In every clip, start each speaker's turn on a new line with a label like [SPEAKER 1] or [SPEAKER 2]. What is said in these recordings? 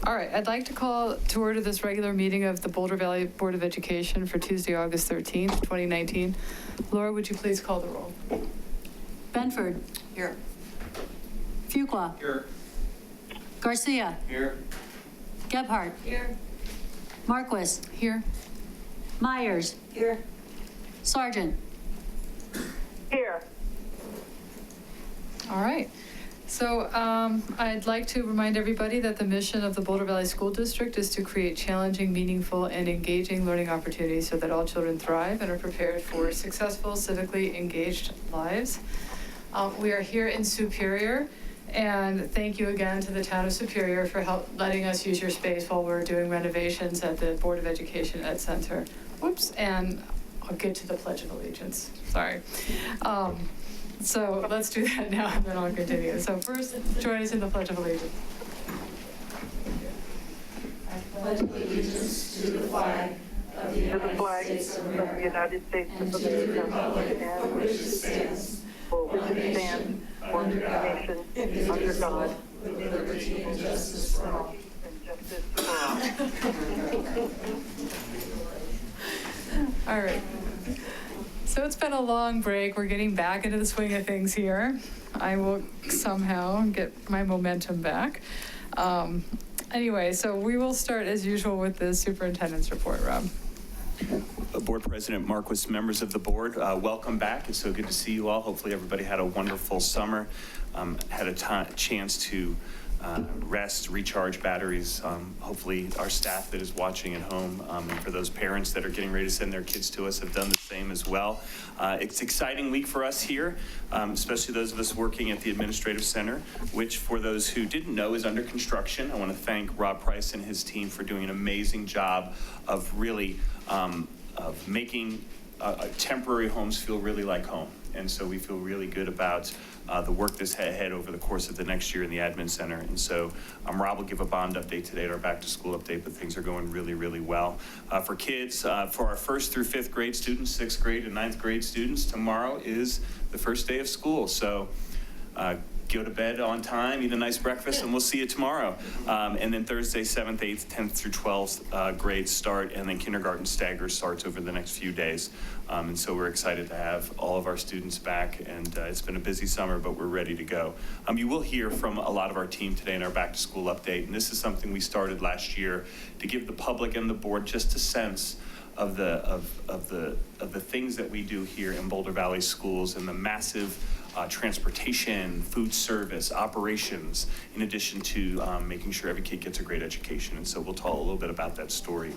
[SPEAKER 1] All right, I'd like to call to order this regular meeting of the Boulder Valley Board of Education for Tuesday, August 13th, 2019. Laura, would you please call the roll?
[SPEAKER 2] Benford.
[SPEAKER 3] Here.
[SPEAKER 2] Fuqua.
[SPEAKER 4] Here.
[SPEAKER 2] Garcia.
[SPEAKER 4] Here.
[SPEAKER 2] Gebhardt.
[SPEAKER 3] Here.
[SPEAKER 2] Marquis.
[SPEAKER 1] Here.
[SPEAKER 2] Myers.
[SPEAKER 3] Here.
[SPEAKER 2] Sargent.
[SPEAKER 3] Here.
[SPEAKER 1] All right. So I'd like to remind everybody that the mission of the Boulder Valley School District is to create challenging, meaningful, and engaging learning opportunities so that all children thrive and are prepared for successful, civically engaged lives. We are here in Superior, and thank you again to the town of Superior for letting us use your space while we're doing renovations at the Board of Education Ed Center. Whoops, and I'll get to the Pledge of Allegiance. Sorry. So let's do that now, and then I'll continue. So first, join us in the Pledge of Allegiance.
[SPEAKER 5] I pledge allegiance to the flag of the United States of America and to the republic for which it stands, one nation, under God, indivisible, with liberty and justice for all.
[SPEAKER 1] All right. So it's been a long break. We're getting back into the swing of things here. I will somehow get my momentum back. Anyway, so we will start as usual with the superintendent's report, Rob.
[SPEAKER 4] Board President Marquis, members of the board, welcome back. It's so good to see you all. Hopefully everybody had a wonderful summer, had a chance to rest, recharge batteries. Hopefully our staff that is watching at home, and for those parents that are getting ready to send their kids to us, have done the same as well. It's an exciting week for us here, especially those of us working at the Administrative Center, which for those who didn't know is under construction. I want to thank Rob Price and his team for doing an amazing job of really of making temporary homes feel really like home. And so we feel really good about the work that's ahead over the course of the next year in the admin center. And so Rob will give a bond update today at our back to school update, but things are going really, really well. For kids, for our 1st through 5th grade students, 6th grade and 9th grade students, tomorrow is the first day of school. So go to bed on time, eat a nice breakfast, and we'll see you tomorrow. And then Thursday, 7th, 8th, 10th through 12th grades start, and then kindergarten stagger starts over the next few days. And so we're excited to have all of our students back, and it's been a busy summer, but we're ready to go. You will hear from a lot of our team today in our back to school update, and this is something we started last year to give the public and the board just a sense of the things that we do here in Boulder Valley Schools and the massive transportation, food service, operations, in addition to making sure every kid gets a great education. And so we'll talk a little bit about that story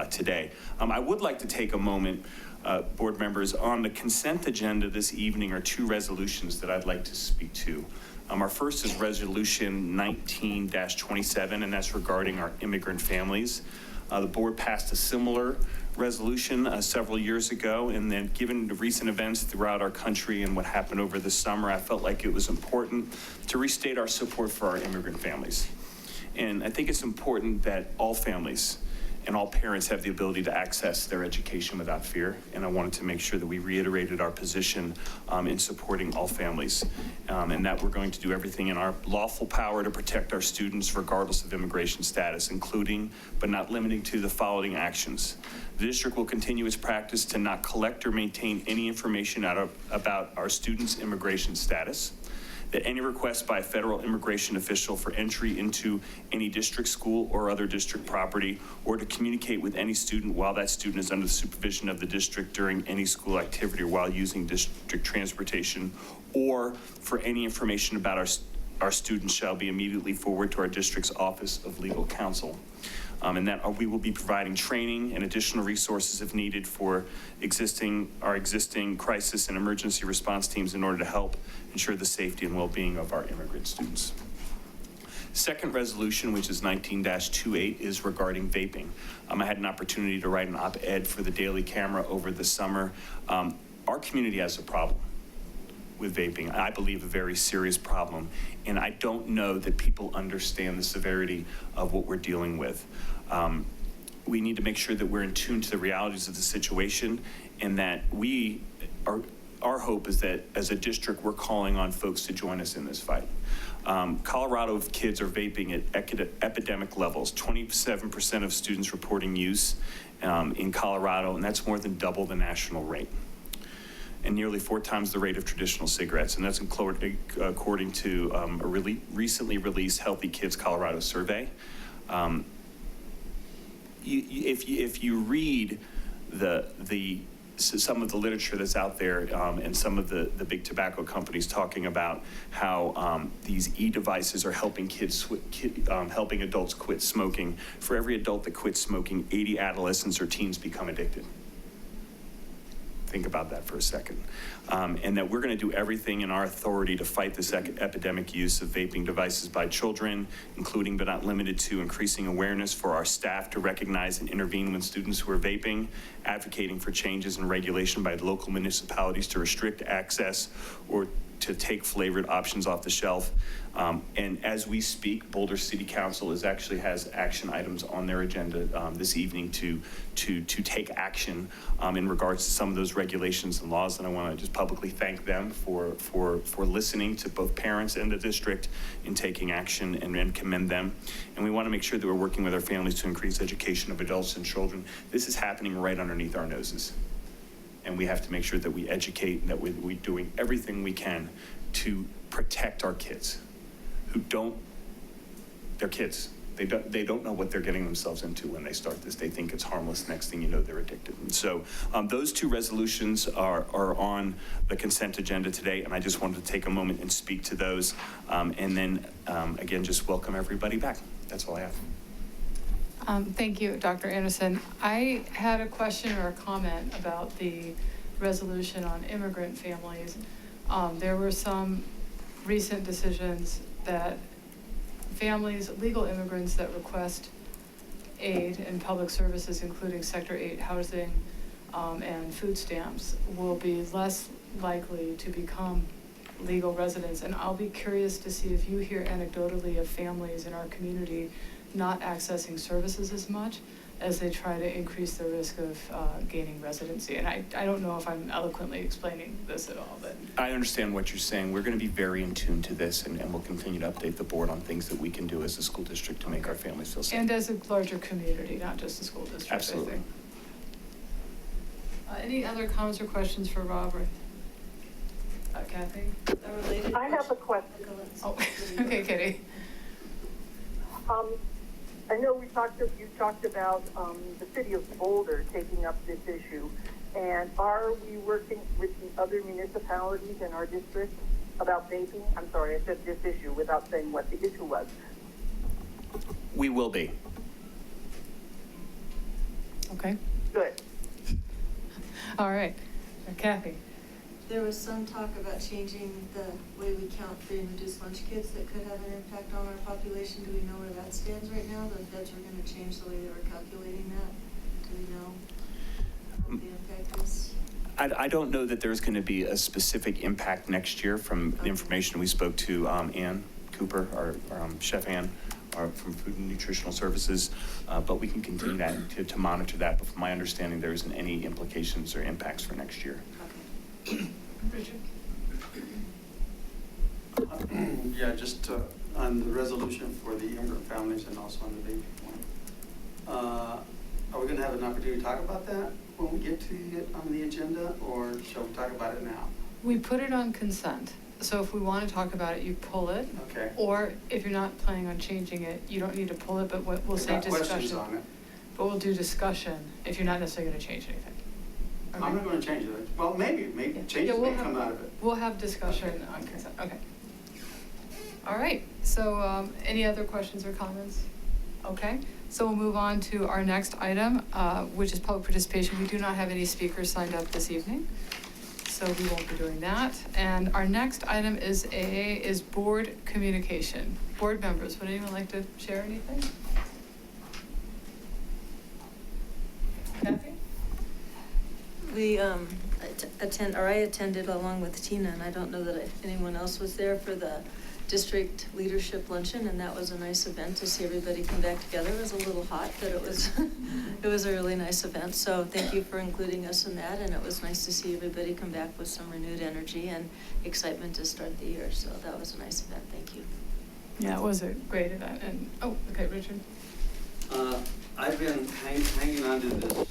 [SPEAKER 4] today. I would like to take a moment, board members, on the consent agenda this evening are 2 resolutions that I'd like to speak to. Our first is Resolution 19-27, and that's regarding our immigrant families. The board passed a similar resolution several years ago, and then given the recent events throughout our country and what happened over the summer, I felt like it was important to restate our support for our immigrant families. And I think it's important that all families and all parents have the ability to access their education without fear. And I wanted to make sure that we reiterated our position in supporting all families, and that we're going to do everything in our lawful power to protect our students regardless of immigration status, including but not limiting to the following actions. The district will continue its practice to not collect or maintain any information about our students' immigration status. That any request by a federal immigration official for entry into any district school or other district property, or to communicate with any student while that student is under the supervision of the district during any school activity or while using district transportation, or for any information about our students shall be immediately forwarded to our district's Office of Legal Counsel. And that we will be providing training and additional resources if needed for our existing crisis and emergency response teams in order to help ensure the safety and well-being of our immigrant students. Second resolution, which is 19-28, is regarding vaping. I had an opportunity to write an op-ed for the Daily Camera over the summer. Our community has a problem with vaping. I believe a very serious problem, and I don't know that people understand the severity of what we're dealing with. We need to make sure that we're in tune to the realities of the situation, and that we are our hope is that as a district, we're calling on folks to join us in this fight. Colorado kids are vaping at epidemic levels. 27% of students reporting use in Colorado, and that's more than double the national rate, and nearly 4 times the rate of traditional cigarettes. And that's according to a recently released Healthy Kids Colorado survey. If you read some of the literature that's out there and some of the big tobacco companies talking about how these e-devices are helping helping adults quit smoking. For every adult that quits smoking, 80 adolescents or teens become addicted. Think about that for a second. And that we're going to do everything in our authority to fight this epidemic use of vaping devices by children, including but not limited to increasing awareness for our staff to recognize and intervene when students who are vaping, advocating for changes in regulation by local municipalities to restrict access or to take flavored options off the shelf. And as we speak, Boulder City Council actually has action items on their agenda this evening to take action in regards to some of those regulations and laws. And I want to just publicly thank them for listening to both parents and the district in taking action and commend them. And we want to make sure that we're working with our families to increase education of adults and children. This is happening right underneath our noses. And we have to make sure that we educate and that we're doing everything we can to protect our kids who they're kids. They don't know what they're getting themselves into when they start this. They think it's harmless. Next thing you know, they're addicted. And so those 2 resolutions are on the consent agenda today, and I just wanted to take a moment and speak to those. And then, again, just welcome everybody back. That's all I have.
[SPEAKER 1] Thank you, Dr. Anderson. I had a question or a comment about the resolution on immigrant families. There were some recent decisions that families, legal immigrants that request aid in public services, including Sector 8 housing and food stamps, will be less likely to become legal residents. And I'll be curious to see if you hear anecdotally of families in our community not accessing services as much as they try to increase the risk of gaining residency. And I don't know if I'm eloquently explaining this at all, but.
[SPEAKER 4] I understand what you're saying. We're going to be very in tune to this, and we'll continue to update the board on things that we can do as a school district to make our families feel safe.
[SPEAKER 1] And as a larger community, not just the school district.
[SPEAKER 4] Absolutely.
[SPEAKER 1] I think. Any other comments or questions for Rob or Kathy?
[SPEAKER 5] I have a question.
[SPEAKER 1] Oh, okay, Kitty.
[SPEAKER 5] I know you talked about the city of Boulder taking up this issue, and are we working with the other municipalities in our district about vaping? I'm sorry, I said this issue without saying what the issue was.
[SPEAKER 4] We will be.
[SPEAKER 1] Okay.
[SPEAKER 5] Good.
[SPEAKER 1] All right. Kathy.
[SPEAKER 6] There was some talk about changing the way we count free and reduced lunch kids that could have an impact on our population. Do we know where that stands right now? The feds were going to change the way they were calculating that. Do we know what the impact is?
[SPEAKER 4] I don't know that there's going to be a specific impact next year from the information we spoke to Ann Cooper, our Chef Ann, from Food and Nutritional Services, but we can continue to monitor that. But from my understanding, there isn't any implications or impacts for next year.
[SPEAKER 1] Richard.
[SPEAKER 7] Yeah, just on the resolution for the immigrant families and also on the vaping one. Are we going to have an opportunity to talk about that when we get to it on the agenda, or shall we talk about it now?
[SPEAKER 1] We put it on consent. So if we want to talk about it, you pull it.
[SPEAKER 7] Okay.
[SPEAKER 1] Or if you're not planning on changing it, you don't need to pull it, but we'll say discussion.
[SPEAKER 7] Questions on it.
[SPEAKER 1] But we'll do discussion if you're not necessarily going to change anything. Okay.
[SPEAKER 7] I'm not going to change it. Well, maybe
[SPEAKER 1] Yeah,
[SPEAKER 7] changes
[SPEAKER 1] we'll
[SPEAKER 7] may
[SPEAKER 1] have-
[SPEAKER 7] come out of it.
[SPEAKER 1] We'll have discussion on consent. Okay. All right. So any other questions or comments? Okay. So we'll move on to our next item, which is public participation. We do not have any speakers signed up this evening, so we won't be doing that. And our next item is board communication. Board members, would anyone like to share anything? Kathy?
[SPEAKER 6] We I attended along with Tina, and I don't know that anyone else was there for the district leadership luncheon, and that was a nice event to see everybody come back together. It was a little hot, but it was, it was a really nice event. So thank you for including us in that, and it was nice to see everybody come back with some renewed energy and excitement to start the year. So that was a nice event. Thank you.
[SPEAKER 1] Yeah, it was a great event. And, oh, okay, Richard.
[SPEAKER 7] I've been hanging onto this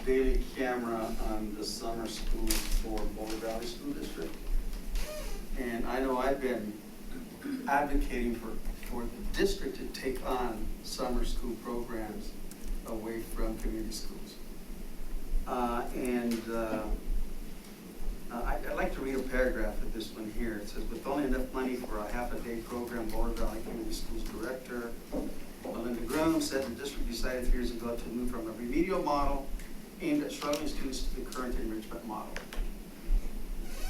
[SPEAKER 7] daily camera on the summer school for Boulder Valley School District. And I know I've been advocating for the district to take on summer school programs away from community schools. I'd like to read a paragraph of this one here. It says, with only enough money for a half-a-day program, Boulder Valley Community Schools Director Melinda Groom said the district decided 3 years ago to move from a remedial model aimed at struggling students to the current enrichment model.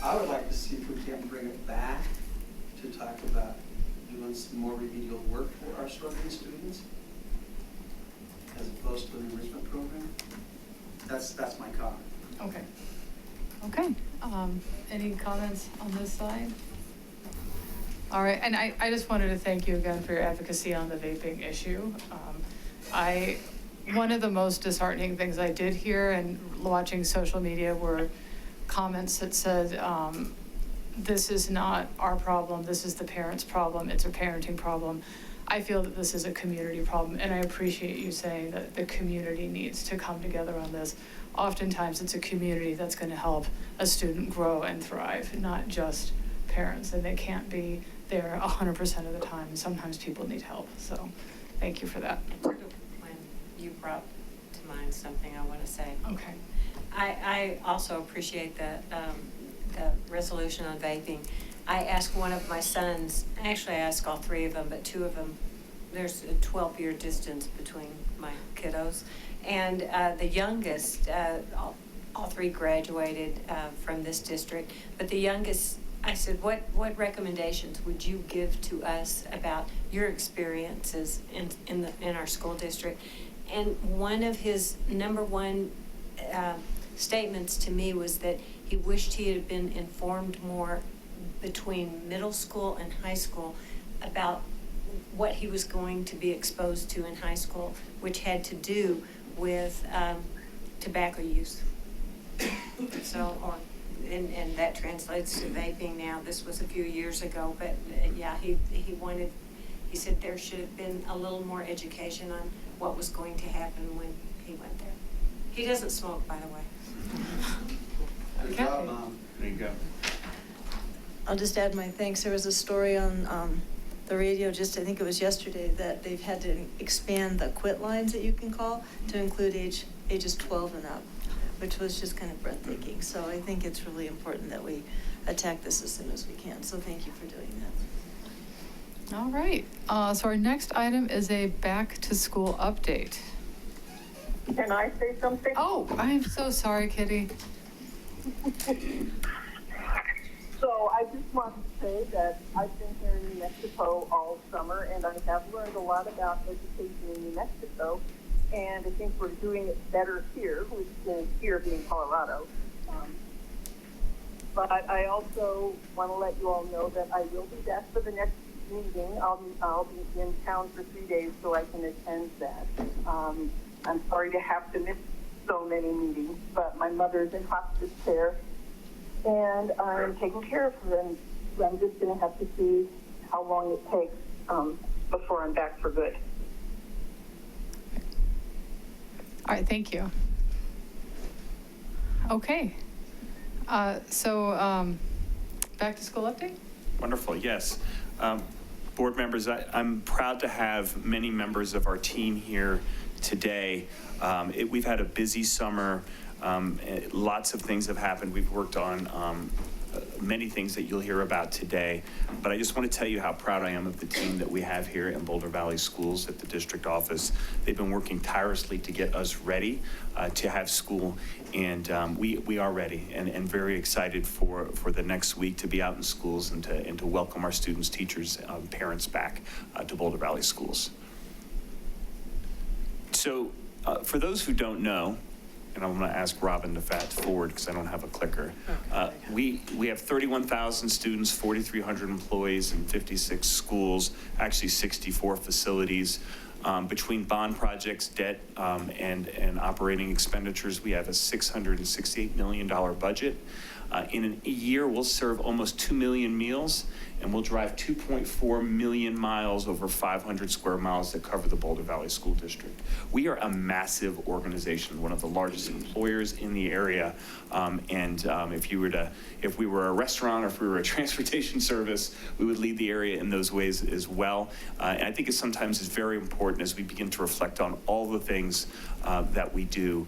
[SPEAKER 7] I would like to see if we can bring it back to talk about doing some more remedial work for our struggling students as opposed to an enrichment program. That's my comment.
[SPEAKER 1] Okay. Okay. Any comments on this side? All right, and I just wanted to thank you again for your advocacy on the vaping issue. One of the most disheartening things I did hear and watching social media were comments that said, this is not our problem, this is the parents' problem, it's a parenting problem. I feel that this is a community problem, and I appreciate you saying that the community needs to come together on this. Oftentimes, it's a community that's going to help a student grow and thrive, not just parents, and they can't be there 100% of the time. Sometimes people need help, so thank you for that.
[SPEAKER 8] When you brought to mind something I want to say.
[SPEAKER 1] Okay.
[SPEAKER 8] I also appreciate the resolution on vaping. I asked one of my sons, actually I asked all 3 of them, but 2 of them, there's a 12-year distance between my kiddos. And the youngest, all 3 graduated from this district, but the youngest, I said, what recommendations would you give to us about your experiences in our school district? And one of his number one statements to me was that he wished he had been informed more between middle school and high school about what he was going to be exposed to in high school, which had to do with tobacco use. And that translates to vaping now. This was a few years ago, but yeah, he said there should have been a little more education on what was going to happen when he went there. He doesn't smoke, by the way.
[SPEAKER 7] Good job, Mom.
[SPEAKER 4] There you go.
[SPEAKER 6] I'll just add my thanks. There was a story on the radio I think it was yesterday, that they've had to expand the quit lines that you can call to include ages 12 and up, which was just kind of breathtaking. So I think it's really important that we attack this as soon as we can. So thank you for doing that.
[SPEAKER 1] All right. So our next item is a back to school update.
[SPEAKER 3] Can I say something?
[SPEAKER 1] Oh, I'm so sorry, Kitty.
[SPEAKER 3] So I just want to say that I've been here in New Mexico all summer, and I have learned a lot about education in New Mexico, and I think we're doing it better here, which is here being Colorado. But I also want to let you all know that I will be back for the next meeting. I'll be in town for 3 days so I can attend that. I'm sorry to have to miss so many meetings, but my mother's in hospice care, and I'm taking care of her, and I'm just going to have to see how long it takes before I'm back for good.
[SPEAKER 1] All right, thank you. Okay. So back to school update?
[SPEAKER 4] Wonderful, yes. Board members, I'm proud to have many members of our team here today. We've had a busy summer. Lots of things have happened. We've worked on many things that you'll hear about today. But I just want to tell you how proud I am of the team that we have here in Boulder Valley Schools at the district office. They've been working tirelessly to get us ready to have school. And we are ready and very excited for the next week to be out in schools and to welcome our students, teachers, parents back to Boulder Valley Schools. So for those who don't know, and I'm going to ask Robin to fast forward because I don't have a clicker. We have 31,000 students, 4,300 employees, and 56 schools, actually 64 facilities. Between bond projects, debt, and operating expenditures, we have a $668 million budget. In a year, we'll serve almost 2 million meals, and we'll drive 2.4 million miles over 500 square miles that cover the Boulder Valley School District. We are a massive organization, one of the largest employers in the area. If we were a restaurant or if we were a transportation service, we would lead the area in those ways as well. And I think sometimes it's very important as we begin to reflect on all the things that we do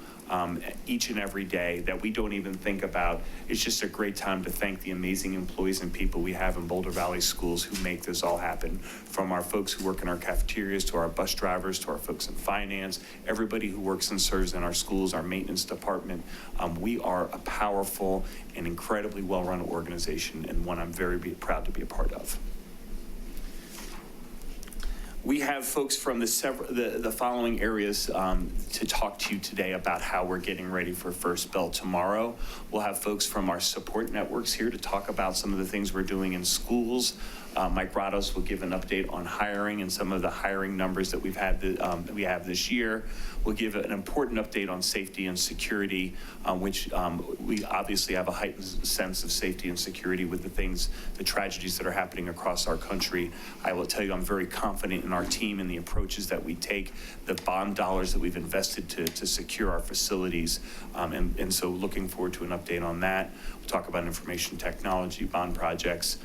[SPEAKER 4] each and every day that we don't even think about. It's just a great time to thank the amazing employees and people we have in Boulder Valley Schools who make this all happen. From our folks who work in our cafeterias, to our bus drivers, to our folks in finance, everybody who works and serves in our schools, our maintenance department. We are a powerful and incredibly well-run organization, and one I'm very proud to be a part of. We have folks from the following areas to talk to you today about how we're getting ready for First Bell tomorrow. We'll have folks from our support networks here to talk about some of the things we're doing in schools. Mike Rados will give an update on hiring and some of the hiring numbers that we have this year. We'll give an important update on safety and security, which we obviously have a heightened sense of safety and security with the tragedies that are happening across our country. I will tell you, I'm very confident in our team and the approaches that we take, the bond dollars that we've invested to secure our facilities. And so looking forward to an update on that. We'll talk about information technology, bond projects.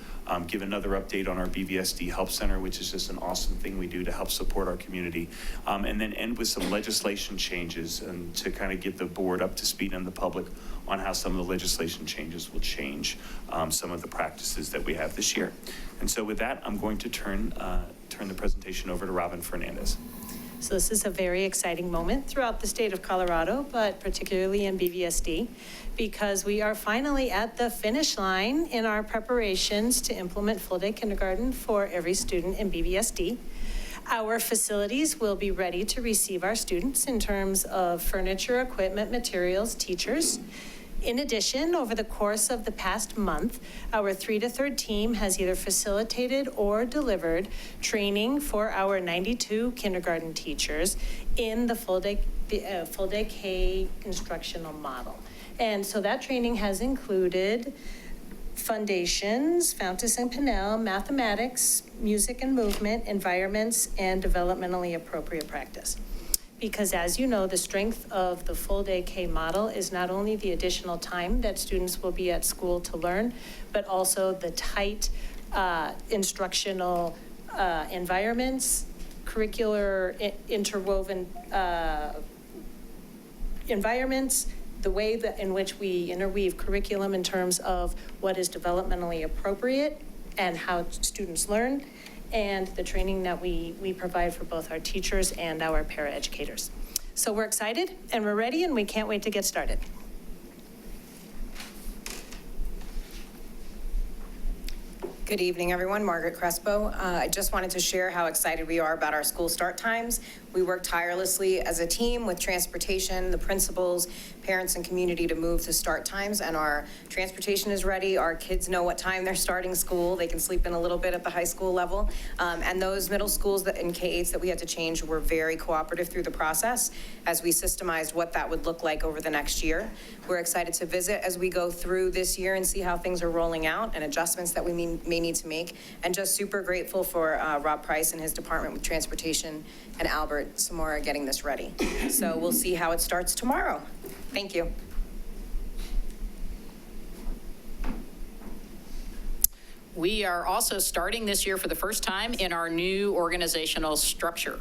[SPEAKER 4] Give another update on our BVSD Help Center, which is just an awesome thing we do to help support our community. And then end with some legislation changes and to kind of get the board up to speed and the public on how some of the legislation changes will change some of the practices that we have this year. And so with that, I'm going to turn the presentation over to Robin Fernandez.
[SPEAKER 9] So this is a very exciting moment throughout the state of Colorado, but particularly in BVSD, because we are finally at the finish line in our preparations to implement full-day kindergarten for every student in BVSD. Our facilities will be ready to receive our students in terms of furniture, equipment, materials, teachers. In addition, over the course of the past month, our 3 to 3rd team has either facilitated or delivered training for our 92 kindergarten teachers in the full-day K instructional model. And so that training has included foundations, Fountas and Pinnell, mathematics, music and movement, environments, and developmentally appropriate practice. Because as you know, the strength of the full-day K model is not only the additional time that students will be at school to learn, but also the tight instructional environments, curricular interwoven environments, the way that in which we interweave curriculum in terms of what is developmentally appropriate and how students learn, and the training that we provide for both our teachers and our paraeducators. So we're excited and we're ready and we can't wait to get started.
[SPEAKER 10] Good evening, everyone. Margaret Crespo. I just wanted to share how excited we are about our school start times. We work tirelessly as a team with transportation, the principals, parents, and community to move the start times, and our transportation is ready. Our kids know what time they're starting school. They can sleep in a little bit at the high school level. And those middle schools that in K-8s that we had to change were very cooperative through the process as we systemized what that would look like over the next year. We're excited to visit as we go through this year and see how things are rolling out and adjustments that we may need to make. And just super grateful for Rob Price and his department with transportation and Albert Samora getting this ready. So we'll see how it starts tomorrow. Thank you.
[SPEAKER 11] We are also starting this year for the first time in our new organizational structure.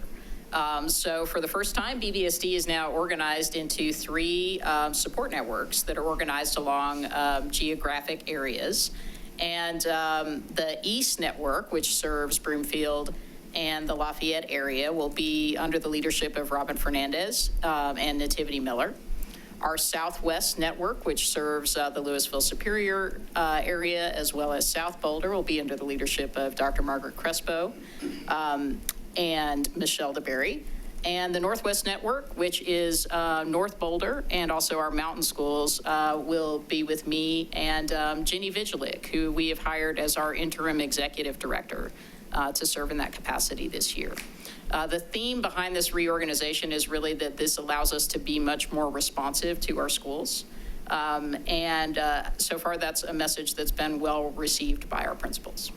[SPEAKER 11] So for the first time, BVSD is now organized into 3 support networks that are organized along geographic areas. And the East Network, which serves Broomfield and the Lafayette area, will be under the leadership of Robin Fernandez and Nativity Miller. Our Southwest Network, which serves the Louisville Superior area, as well as South Boulder, will be under the leadership of Dr. Margaret Crespo and Michelle DeBerry. And the Northwest Network, which is North Boulder and also our mountain schools, will be with me and Ginny Vigilic, who we have hired as our interim executive director to serve in that capacity this year. The theme behind this reorganization is really that this allows us to be much more responsive to our schools. And so far, that's a message that's been well received by our principals.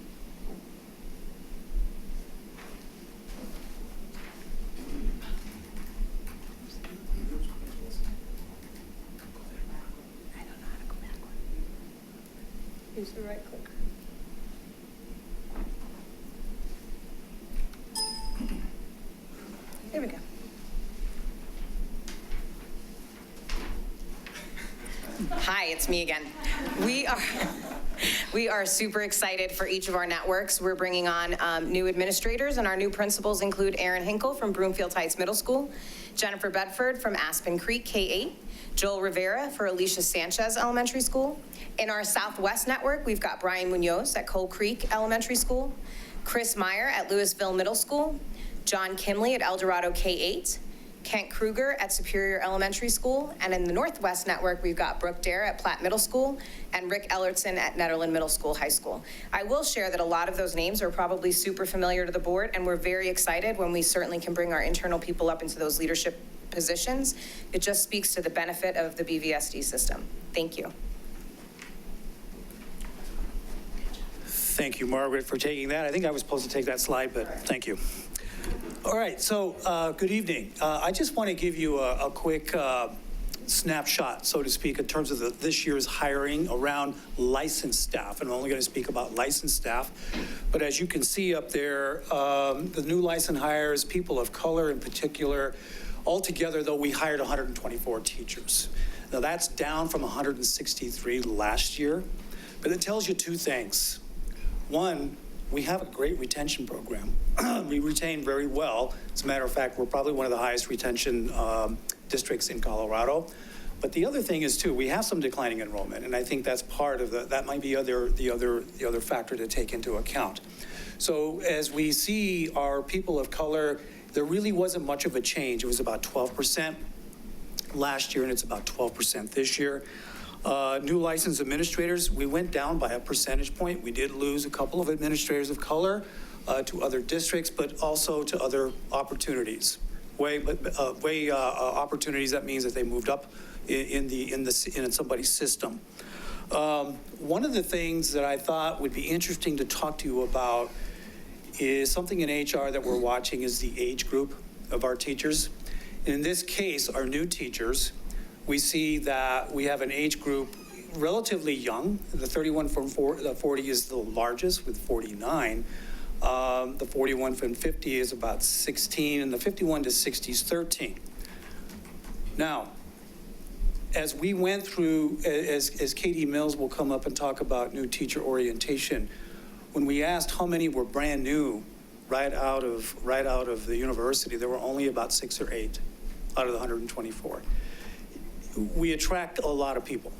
[SPEAKER 9] Use the right clicker. There we go.
[SPEAKER 10] Hi, it's me again. We are super excited for each of our networks. We're bringing on new administrators, and our new principals include Erin Hinkle from Broomfield Heights Middle School, Jennifer Bedford from Aspen Creek K-8, Joel Rivera for Alicia Sanchez Elementary School. In our Southwest network, we've got Brian Munoz at Coal Creek Elementary School, Chris Meyer at Louisville Middle School, John Kimley at El Dorado K-8, Kent Kruger at Superior Elementary School, and in the Northwest Network, we've got Brooke Dare at Platt Middle School and Rick Ellertson at Netherland Middle School High School. I will share that a lot of those names are probably super familiar to the board, and we're very excited when we certainly can bring our internal people up into those leadership positions. It just speaks to the benefit of the BVSD system. Thank you.
[SPEAKER 12] Thank you, Margaret, for taking that. I think I was supposed to take that slide, but thank you. All right, so good evening. I just want to give you a quick snapshot, so to speak, in terms of this year's hiring around licensed staff. And I'm only going to speak about licensed staff. But as you can see up there, the new licensed hires, people of color in particular, altogether, though, we hired 124 teachers. Now, that's down from 163 last year. But it tells you two things. One, we have a great retention program. We retain very well. As a matter of fact, we're probably one of the highest retention districts in Colorado. But the other thing is, too, we have some declining enrollment, and I think that's part of that might be the other factor to take into account. So as we see our people of color, there really wasn't much of a change. It was about 12% last year, and it's about 12% this year. New licensed administrators, we went down by a percentage point. We did lose a couple of administrators of color to other districts, but also to other opportunities. Opportunities, that means that they moved up in somebody's system. One of the things that I thought would be interesting to talk to you about is something in HR that we're watching is the age group of our teachers. In this case, our new teachers, we see that we have an age group relatively young. The 31 from 40 is the largest with 49. The 41 from 50 is about 16, and the 51 to 60 is 13. Now, as we went through, as Katie Mills will come up and talk about new teacher orientation, when we asked how many were brand new right out of the university, there were only about 6 or 8 out of the 124. We attract a lot of people.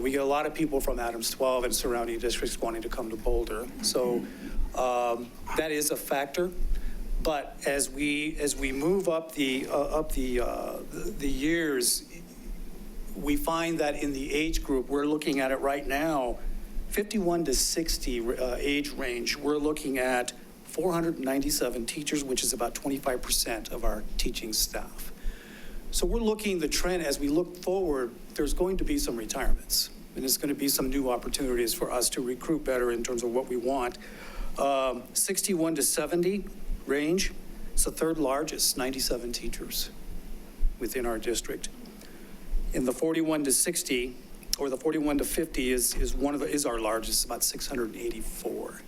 [SPEAKER 12] We get a lot of people from Adams 12 and surrounding districts wanting to come to Boulder. So that is a factor. But as we move up the years, we find that in the age group, we're looking at it right now, 51 to 60 age range, we're looking at 497 teachers, which is about 25% of our teaching staff. So we're looking the trend as we look forward, there's going to be some retirements, and there's going to be some new opportunities for us to recruit better in terms of what we want. 61 to 70 range, it's the third largest, 97 teachers within our district. In the 41 to 60, or the 41 to 50 is our largest, about 684.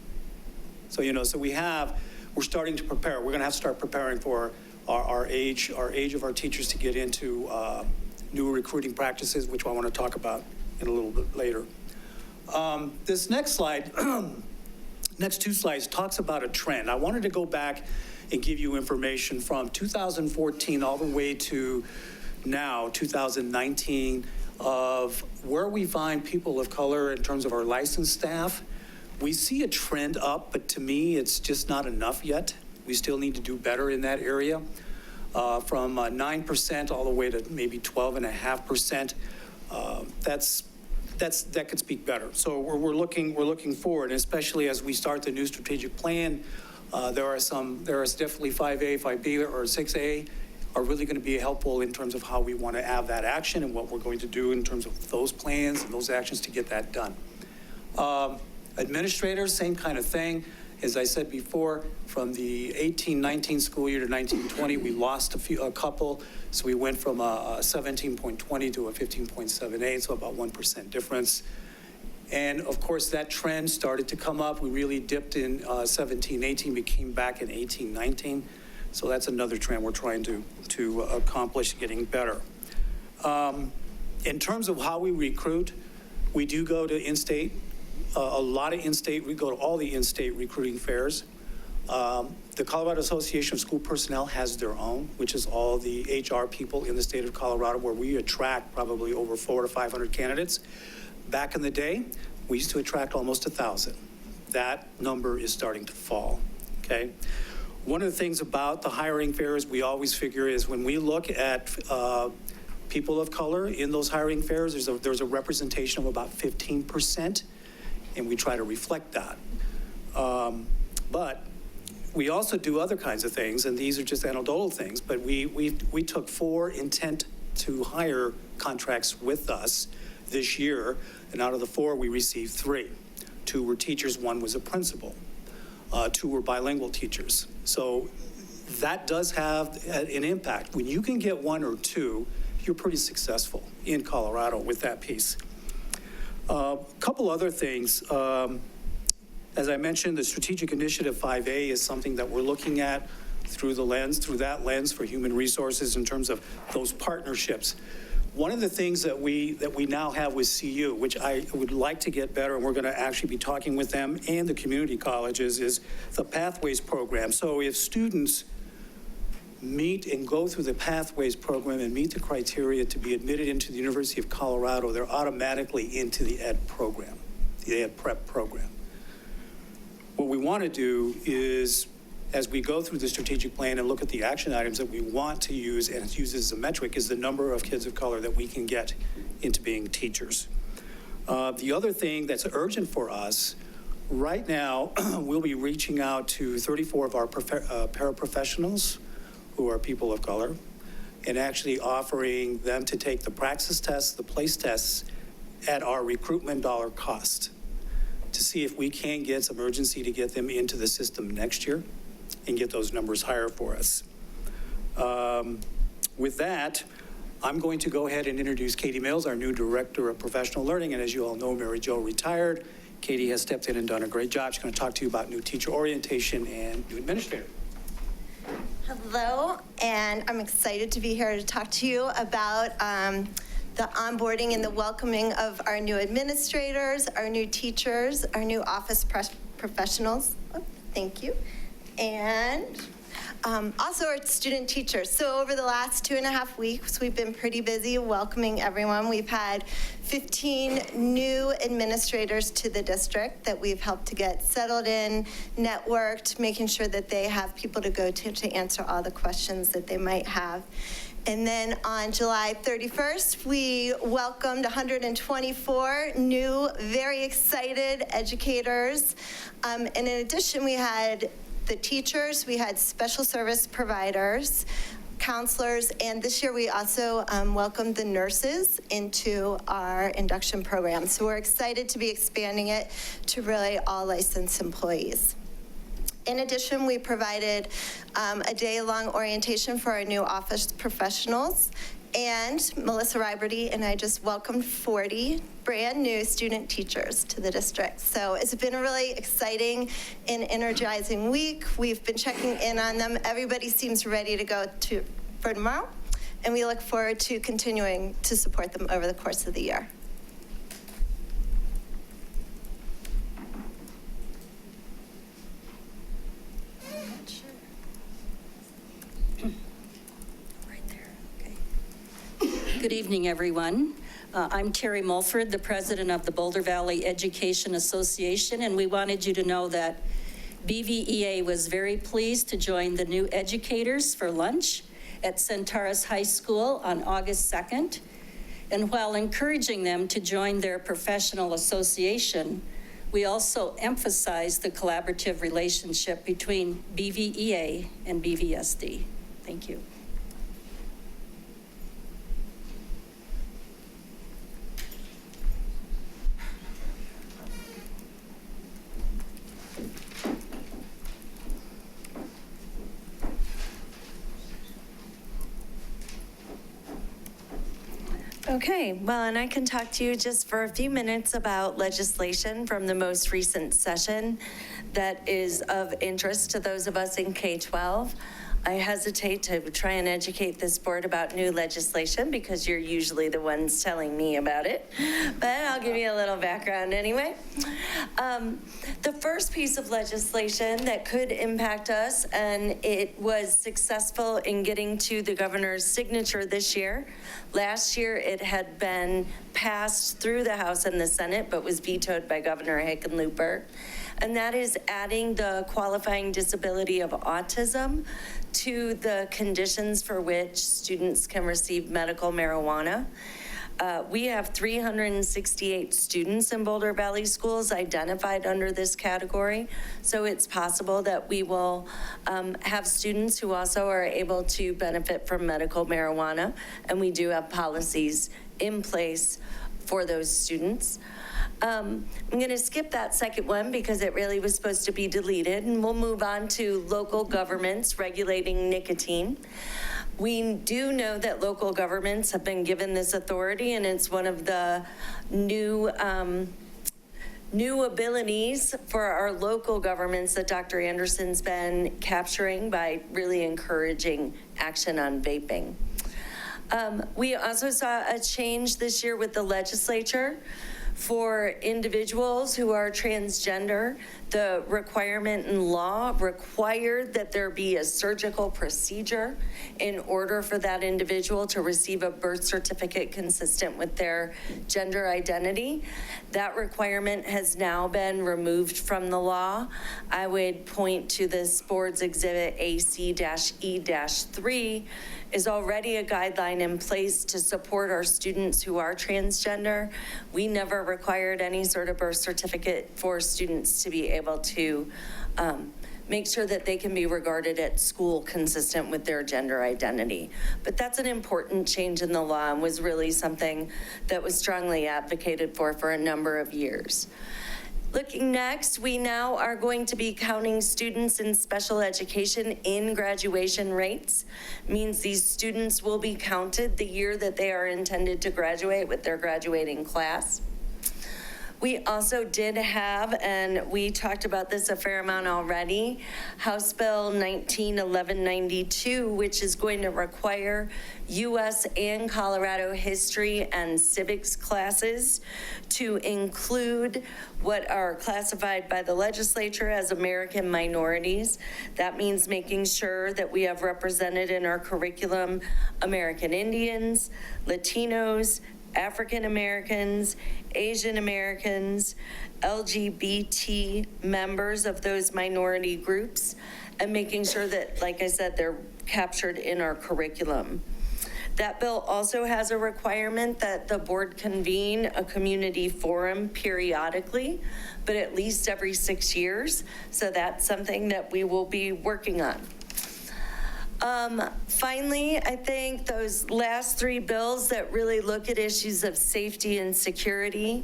[SPEAKER 12] So, so we're starting to prepare. We're going to have to start preparing for our age of our teachers to get into new recruiting practices, which I want to talk about in a little bit later. This next slide, next two slides, talks about a trend. I wanted to go back and give you information from 2014 all the way to now, 2019, of where we find people of color in terms of our licensed staff. We see a trend up, but to me, it's just not enough yet. We still need to do better in that area. from 9% all the way to maybe 12.5%. That could speak better. So we're looking forward, and especially as we start the new strategic plan. There is definitely 5A, 5B, or 6A are really going to be helpful in terms of how we want to have that action and what we're going to do in terms of those plans and those actions to get that done. Administrators, same kind of thing. As I said before, from the 18-19 school year to 19-20, we lost a couple. So we went from a 17.20 to a 15.78, so about 1% difference. And of course, that trend started to come up. We really dipped in 17-18, we came back in 18-19. So that's another trend we're trying to accomplish, getting better. In terms of how we recruit, we do go to in-state. A lot of in-state, we go to all the in-state recruiting fairs. The Colorado Association of School Personnel has their own, which is all the HR people in the state of Colorado, where we attract probably over 400 to 500 candidates. Back in the day, we used to attract almost 1,000. That number is starting to fall, okay? One of the things about the hiring fairs we always figure is when we look at people of color in those hiring fairs, there's a representation of about 15%, and we try to reflect that. But we also do other kinds of things, and these are just anecdotal things, but we took 4 intent to hire contracts with us this year, and out of the 4, we received 3. 2 were teachers, 1 was a principal. 2 were bilingual teachers. So that does have an impact. When you can get 1 or 2, you're pretty successful in Colorado with that piece. A couple other things. As I mentioned, the Strategic Initiative 5A is something that we're looking at through that lens for human resources in terms of those partnerships. One of the things that we now have with CU, which I would like to get better, and we're going to actually be talking with them and the community colleges, is the Pathways program. So if students meet and go through the Pathways program and meet the criteria to be admitted into the University of Colorado, they're automatically into the ed program, the ed prep program. What we want to do is, as we go through the strategic plan and look at the action items that we want to use, and it's used as a metric, is the number of kids of color that we can get into being teachers. The other thing that's urgent for us, right now, we'll be reaching out to 34 of our paraprofessionals who are people of color, and actually offering them to take the praxis tests, the place tests, at our recruitment dollar cost, to see if we can get some urgency to get them into the system next year and get those numbers higher for us. With that, I'm going to go ahead and introduce Katie Mills, our new Director of Professional Learning. And as you all know, Mary Jo retired. Katie has stepped in and done a great job. She's going to talk to you about new teacher orientation and new administrator.
[SPEAKER 13] Hello, and I'm excited to be here to talk to you about the onboarding and the welcoming of our new administrators, our new teachers, our new office professionals. Oh, thank you. And also our student teachers. So over the last 2.5 weeks, we've been pretty busy welcoming everyone. We've had 15 new administrators to the district that we've helped to get settled in, networked, making sure that they have people to go to answer all the questions that they might have. And then on July 31st, we welcomed 124 new, very excited educators. And in addition, we had the teachers, we had special service providers, counselors, and this year we also welcomed the nurses into our induction program. So we're excited to be expanding it to really all licensed employees. In addition, we provided a day-long orientation for our new office professionals, and Melissa Riberty and I just welcomed 40 brand new student teachers to the district. So it's been a really exciting and energizing week. We've been checking in on them. Everybody seems ready to go for tomorrow, and we look forward to continuing to support them over the course of the year.
[SPEAKER 14] Good evening, everyone. I'm Terry Mulford, the president of the Boulder Valley Education Association, and we wanted you to know that BVEA was very pleased to join the new educators for lunch at Centaurus High School on August 2nd. And while encouraging them to join their professional association, we also emphasize the collaborative relationship between BVEA and BVSD. Thank you.
[SPEAKER 13] Okay, well, and I can talk to you just for a few minutes about legislation from the most recent session that is of interest to those of us in K-12. I hesitate to try and educate this board about new legislation because you're usually the ones telling me about it, but I'll give you a little background anyway. The first piece of legislation that could impact us, and it was successful in getting to the governor's signature this year. Last year, it had been passed through the House and the Senate, but was vetoed by Governor Hickenlooper. And that is adding the qualifying disability of autism to the conditions for which students can receive medical marijuana. We have 368 students in Boulder Valley schools identified under this category. So it's possible that we will have students who also are able to benefit from medical marijuana. And we do have policies in place for those students. I'm going to skip that second one because it really was supposed to be deleted, and we'll move on to local governments regulating nicotine. We do know that local governments have been given this authority, and it's one of the new abilities for our local governments that Dr. Anderson's been capturing by really encouraging action on vaping. We also saw a change this year with the legislature. For individuals who are transgender, the requirement in law required that there be a surgical procedure in order for that individual to receive a birth certificate consistent with their gender identity. That requirement has now been removed from the law. I would point to this board's exhibit AC-E-3 is already a guideline in place to support our students who are transgender. We never required any sort of birth certificate for students to be able to make sure that they can be regarded at school consistent with their gender identity. But that's an important change in the law and was really something that was strongly advocated for a number of years. Looking next, we now are going to be counting students in special education in graduation rates. Means these students will be counted the year that they are intended to graduate with their graduating class. We also did have, and we talked about this a fair amount already, House Bill 191192, which is going to require U.S. and Colorado history and civics classes to include what are classified by the legislature as American minorities. That means making sure that we have represented in our curriculum American Indians, Latinos, African Americans, Asian Americans, LGBT members of those minority groups, and making sure that, like I said, they're captured in our curriculum. That bill also has a requirement that the board convene a community forum periodically, but at least every 6 years. So that's something that we will be working on. Finally, I think those last three bills that really look at issues of safety and security.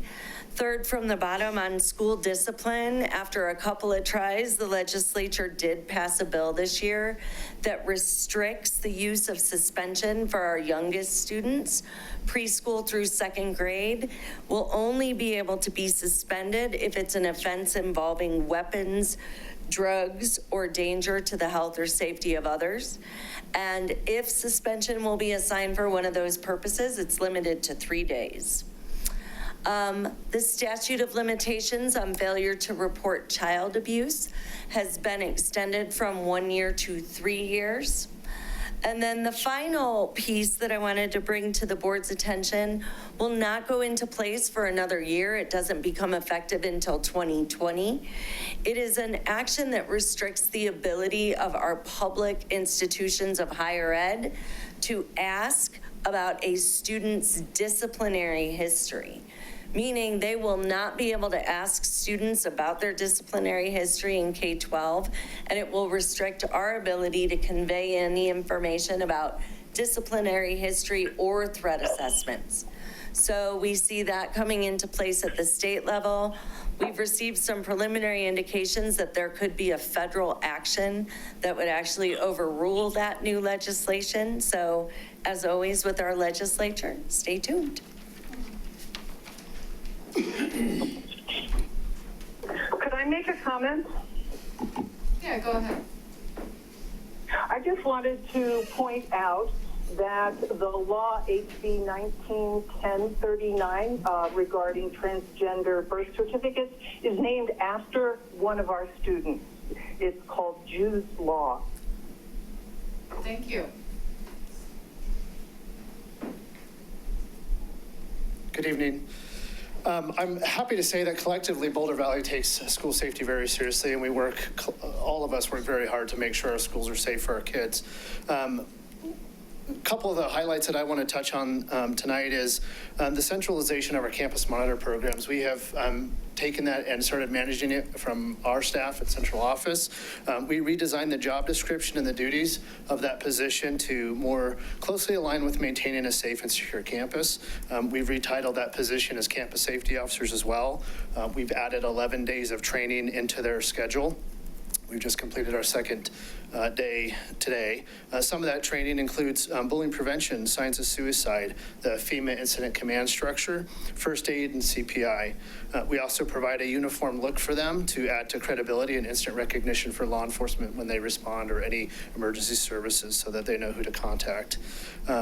[SPEAKER 13] Third from the bottom on school discipline, after a couple of tries, the legislature did pass a bill this year that restricts the use of suspension for our youngest students. Preschool through second grade will only be able to be suspended if it's an offense involving weapons, drugs, or danger to the health or safety of others. And if suspension will be assigned for one of those purposes, it's limited to 3 days. The statute of limitations on failure to report child abuse has been extended from 1 year to 3 years.
[SPEAKER 15] And then the final piece that I wanted to bring to the board's attention will not go into place for another year. It doesn't become effective until 2020. It is an action that restricts the ability of our public institutions of higher ed to ask about a student's disciplinary history, meaning they will not be able to ask students about their disciplinary history in K-12, and it will restrict our ability to convey any information about disciplinary history or threat assessments. So we see that coming into place at the state level. We've received some preliminary indications that there could be a federal action that would actually overrule that new legislation. So as always with our legislature, stay tuned.
[SPEAKER 3] Could I make a comment?
[SPEAKER 1] Yeah, go ahead.
[SPEAKER 3] I just wanted to point out that the law HB 191039 regarding transgender birth certificates is named after one of our students. It's called Jew's Law.
[SPEAKER 1] Thank you.
[SPEAKER 16] Good evening. I'm happy to say that collectively Boulder Valley takes school safety very seriously, and we work, all of us work very hard to make sure our schools are safe for our kids. A couple of the highlights that I want to touch on tonight is the centralization of our campus monitor programs. We have taken that and started managing it from our staff at central office. We redesigned the job description and the duties of that position to more closely align with maintaining a safe and secure campus. We've retitled that position as campus safety officers as well. We've added 11 days of training into their schedule. We've just completed our second day today. Some of that training includes bullying prevention, signs of suicide, the FEMA incident command structure, first aid, and CPI. We also provide a uniform look for them to add to credibility and instant recognition for law enforcement when they respond or any emergency services so that they know who to contact.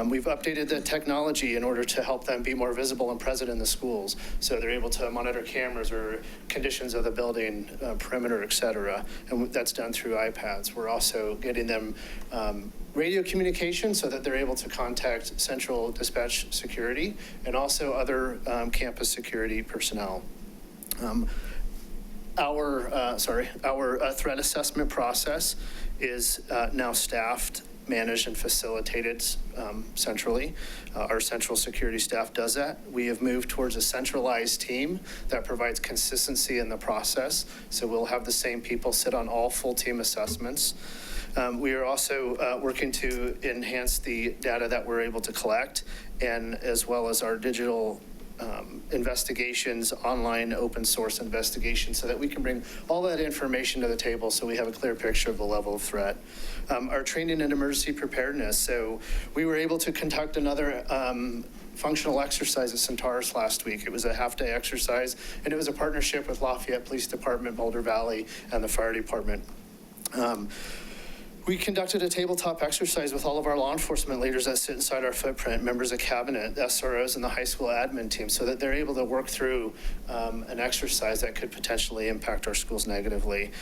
[SPEAKER 16] We've updated the technology in order to help them be more visible and present in the schools, so they're able to monitor cameras or conditions of the building, perimeter, et cetera, and that's done through iPads. We're also getting them radio communication so that they're able to contact Central Dispatch Security and also other campus security personnel. Our threat assessment process is now staffed, managed, and facilitated centrally. Our central security staff does that. We have moved towards a centralized team that provides consistency in the process. So we'll have the same people sit on all full team assessments. We are also working to enhance the data that we're able to collect, and as well as our digital investigations, online open source investigations, so that we can bring all that information to the table so we have a clear picture of the level of threat. Our training and emergency preparedness. So we were able to conduct another functional exercise at Centaurus last week. It was a half-day exercise, and it was a partnership with Lafayette Police Department, Boulder Valley, and the fire department. We conducted a tabletop exercise with all of our law enforcement leaders that sit inside our footprint, members of cabinet, SROs, and the high school admin team, so that they're able to work through an exercise that could potentially impact our schools negatively.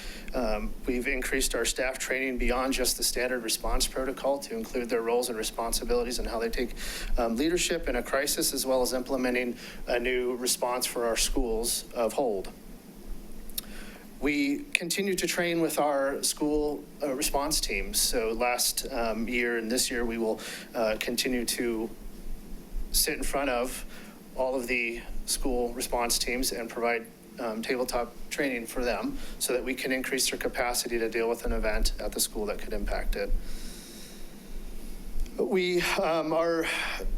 [SPEAKER 16] We've increased our staff training beyond just the standard response protocol to include their roles and responsibilities and how they take leadership in a crisis, as well as implementing a new response for our schools of hold. We continue to train with our school response teams. So last year and this year, we will continue to sit in front of all of the school response teams and provide tabletop training for them so that we can increase their capacity to deal with an event at the school that could impact it. We are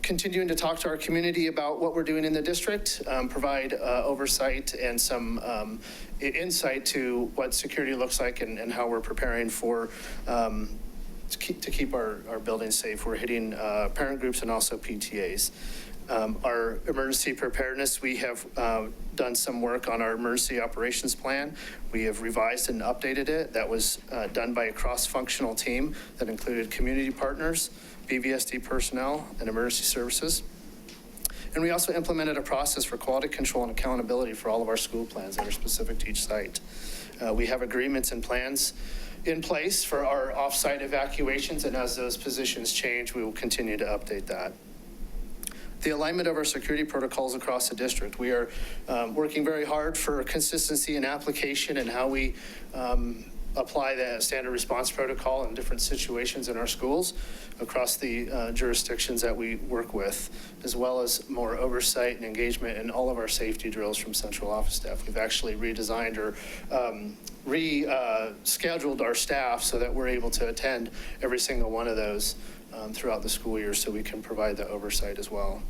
[SPEAKER 16] continuing to talk to our community about what we're doing in the district, provide oversight and some insight to what security looks like and how we're preparing for to keep our buildings safe. We're hitting parent groups and also PTAs. Our emergency preparedness, we have done some work on our emergency operations plan. We have revised and updated it. That was done by a cross-functional team that included community partners, BVSD personnel, and emergency services. And we also implemented a process for quality control and accountability for all of our school plans that are specific to each site. We have agreements and plans in place for our off-site evacuations, and as those positions change, we will continue to update that. The alignment of our security protocols across the district. We are working very hard for consistency in application and how we apply the standard response protocol in different situations in our schools across the jurisdictions that we work with, as well as more oversight and engagement in all of our safety drills from central office staff. We've actually redesigned or rescheduled our staff so that we're able to attend every single one of those throughout the school year so we can provide the oversight as well.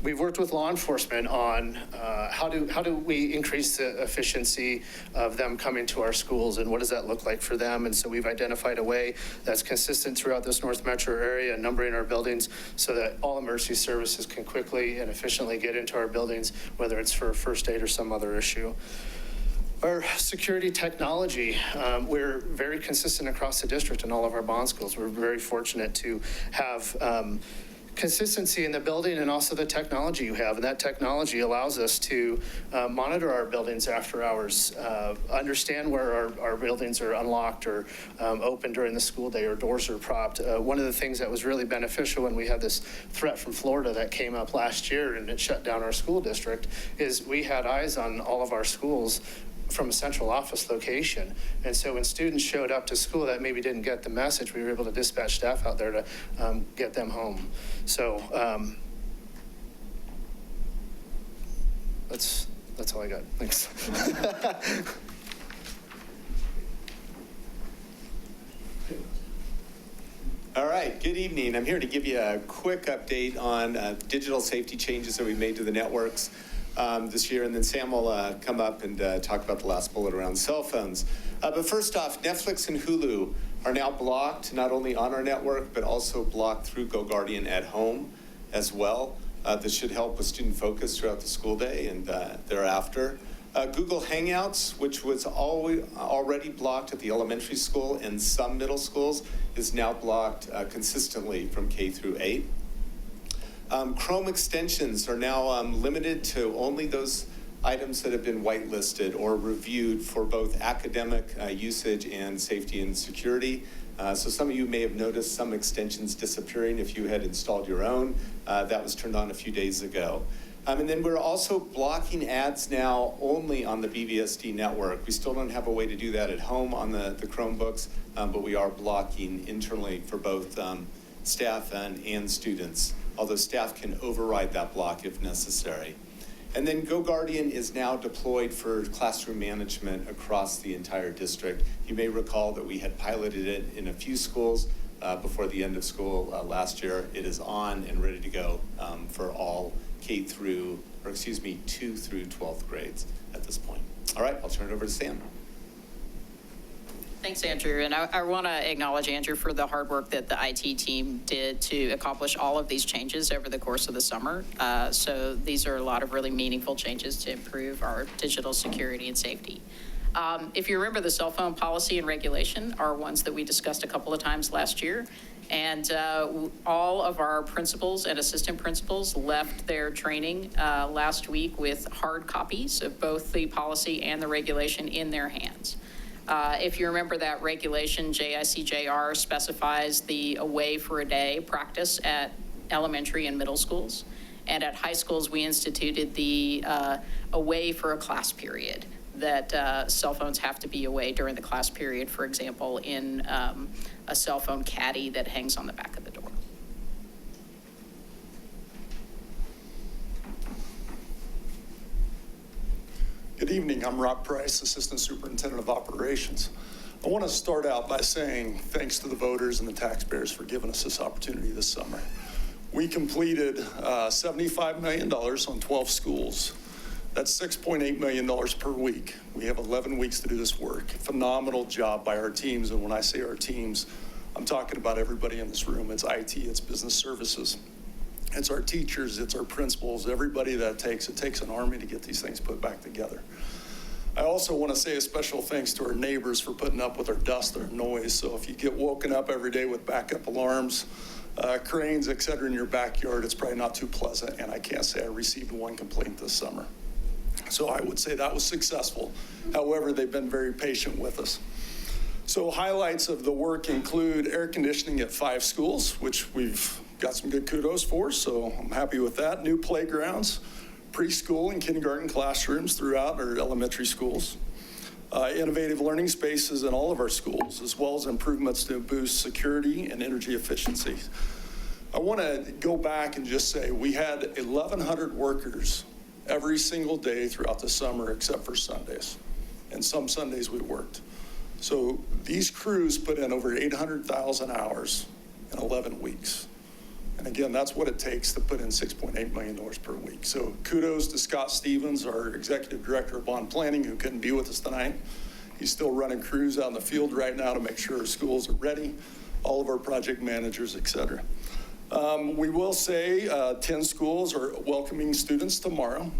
[SPEAKER 16] We've worked with law enforcement on how do we increase the efficiency of them coming to our schools, and what does that look like for them? And so we've identified a way that's consistent throughout this North Metro area, numbering our buildings so that all emergency services can quickly and efficiently get into our buildings, whether it's for first aid or some other issue. Our security technology, we're very consistent across the district in all of our bond schools. We're very fortunate to have consistency in the building and also the technology you have. And that technology allows us to monitor our buildings after hours, understand where our buildings are unlocked or open during the school day or doors are propped. One of the things that was really beneficial when we had this threat from Florida that came up last year and it shut down our school district is we had eyes on all of our schools from a central office location. And so when students showed up to school that maybe didn't get the message, we were able to dispatch staff out there to get them home. So that's all I got. Thanks.
[SPEAKER 17] All right, good evening. I'm here to give you a quick update on digital safety changes that we made to the networks this year, and then Sam will come up and talk about the last bullet around cell phones. But first off, Netflix and Hulu are now blocked, not only on our network, but also blocked through GoGuardian at home as well. This should help with student focus throughout the school day and thereafter. Google Hangouts, which was already blocked at the elementary school and some middle schools, is now blocked consistently from K through 8. Chrome extensions are now limited to only those items that have been whitelisted or reviewed for both academic usage and safety and security. So some of you may have noticed some extensions disappearing if you had installed your own. That was turned on a few days ago. And then we're also blocking ads now only on the BVSD network. We still don't have a way to do that at home on the Chromebooks, but we are blocking internally for both staff and students, although staff can override that block if necessary. And then GoGuardian is now deployed for classroom management across the entire district. You may recall that we had piloted it in a few schools before the end of school last year. It is on and ready to go for all 2 through 12th grades at this point. All right, I'll turn it over to Sam.
[SPEAKER 11] Thanks, Andrew. And I want to acknowledge Andrew for the hard work that the IT team did to accomplish all of these changes over the course of the summer. So these are a lot of really meaningful changes to improve our digital security and safety. If you remember, the cell phone policy and regulation are ones that we discussed a couple of times last year. And all of our principals and assistant principals left their training last week with hard copies of both the policy and the regulation in their hands. If you remember, that regulation, JICJR, specifies the away for a day practice at elementary and middle schools. And at high schools, we instituted the away for a class period, that cell phones have to be away during the class period, for example, in a cell phone caddy that hangs on the back of the door.
[SPEAKER 18] Good evening, I'm Rob Price, Assistant Superintendent of Operations. I want to start out by saying thanks to the voters and the taxpayers for giving us this opportunity this summer. We completed $75 million on 12 schools. That's $6.8 million per week. We have 11 weeks to do this work. Phenomenal job by our teams, and when I say our teams, I'm talking about everybody in this room. It's IT, it's business services. It's our teachers, it's our principals, everybody that it takes an army to get these things put back together. I also want to say a special thanks to our neighbors for putting up with our dust, our noise. So if you get woken up every day with backup alarms, cranes, et cetera, in your backyard, it's probably not too pleasant. And I can't say I received one complaint this summer. So I would say that was successful. However, they've been very patient with us. So highlights of the work include air conditioning at 5 schools, which we've got some good kudos for, so I'm happy with that. New playgrounds, preschool and kindergarten classrooms throughout our elementary schools. Innovative learning spaces in all of our schools, as well as improvements to boost security and energy efficiency. I want to go back and just say we had 1,100 workers every single day throughout the summer except for Sundays. And some Sundays we worked. So these crews put in over 800,000 hours in 11 weeks. And again, that's what it takes to put in $6.8 million per week. So kudos to Scott Stevens, our Executive Director of Bond Planning, who couldn't be with us tonight. He's still running crews out in the field right now to make sure our schools are ready, all of our project managers, et cetera. We will say 10 schools are welcoming students tomorrow.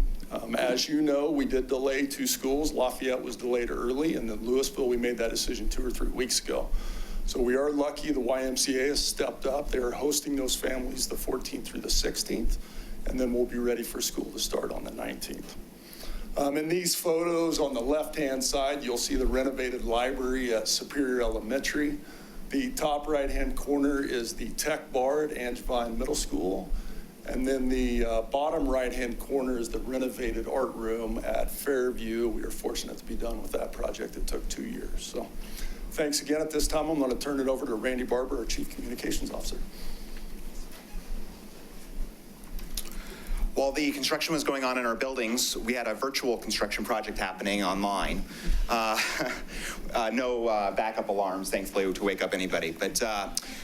[SPEAKER 18] As you know, we did delay 2 schools. Lafayette was delayed early, and then Louisville, we made that decision 2 or 3 weeks ago. So we are lucky the YMCA has stepped up. They are hosting those families the 14th through the 16th, and then we'll be ready for school to start on the 19th. In these photos on the left-hand side, you'll see the renovated library at Superior Elementary. The top right-hand corner is the tech bar at Angevine Middle School. And then the bottom right-hand corner is the renovated art room at Fairview. We are fortunate to be done with that project. It took 2 years. So thanks again. At this time, I'm going to turn it over to Randy Barber, our Chief Communications Officer.
[SPEAKER 19] While the construction was going on in our buildings, we had a virtual construction project happening online. No backup alarms, thankfully, to wake up anybody. But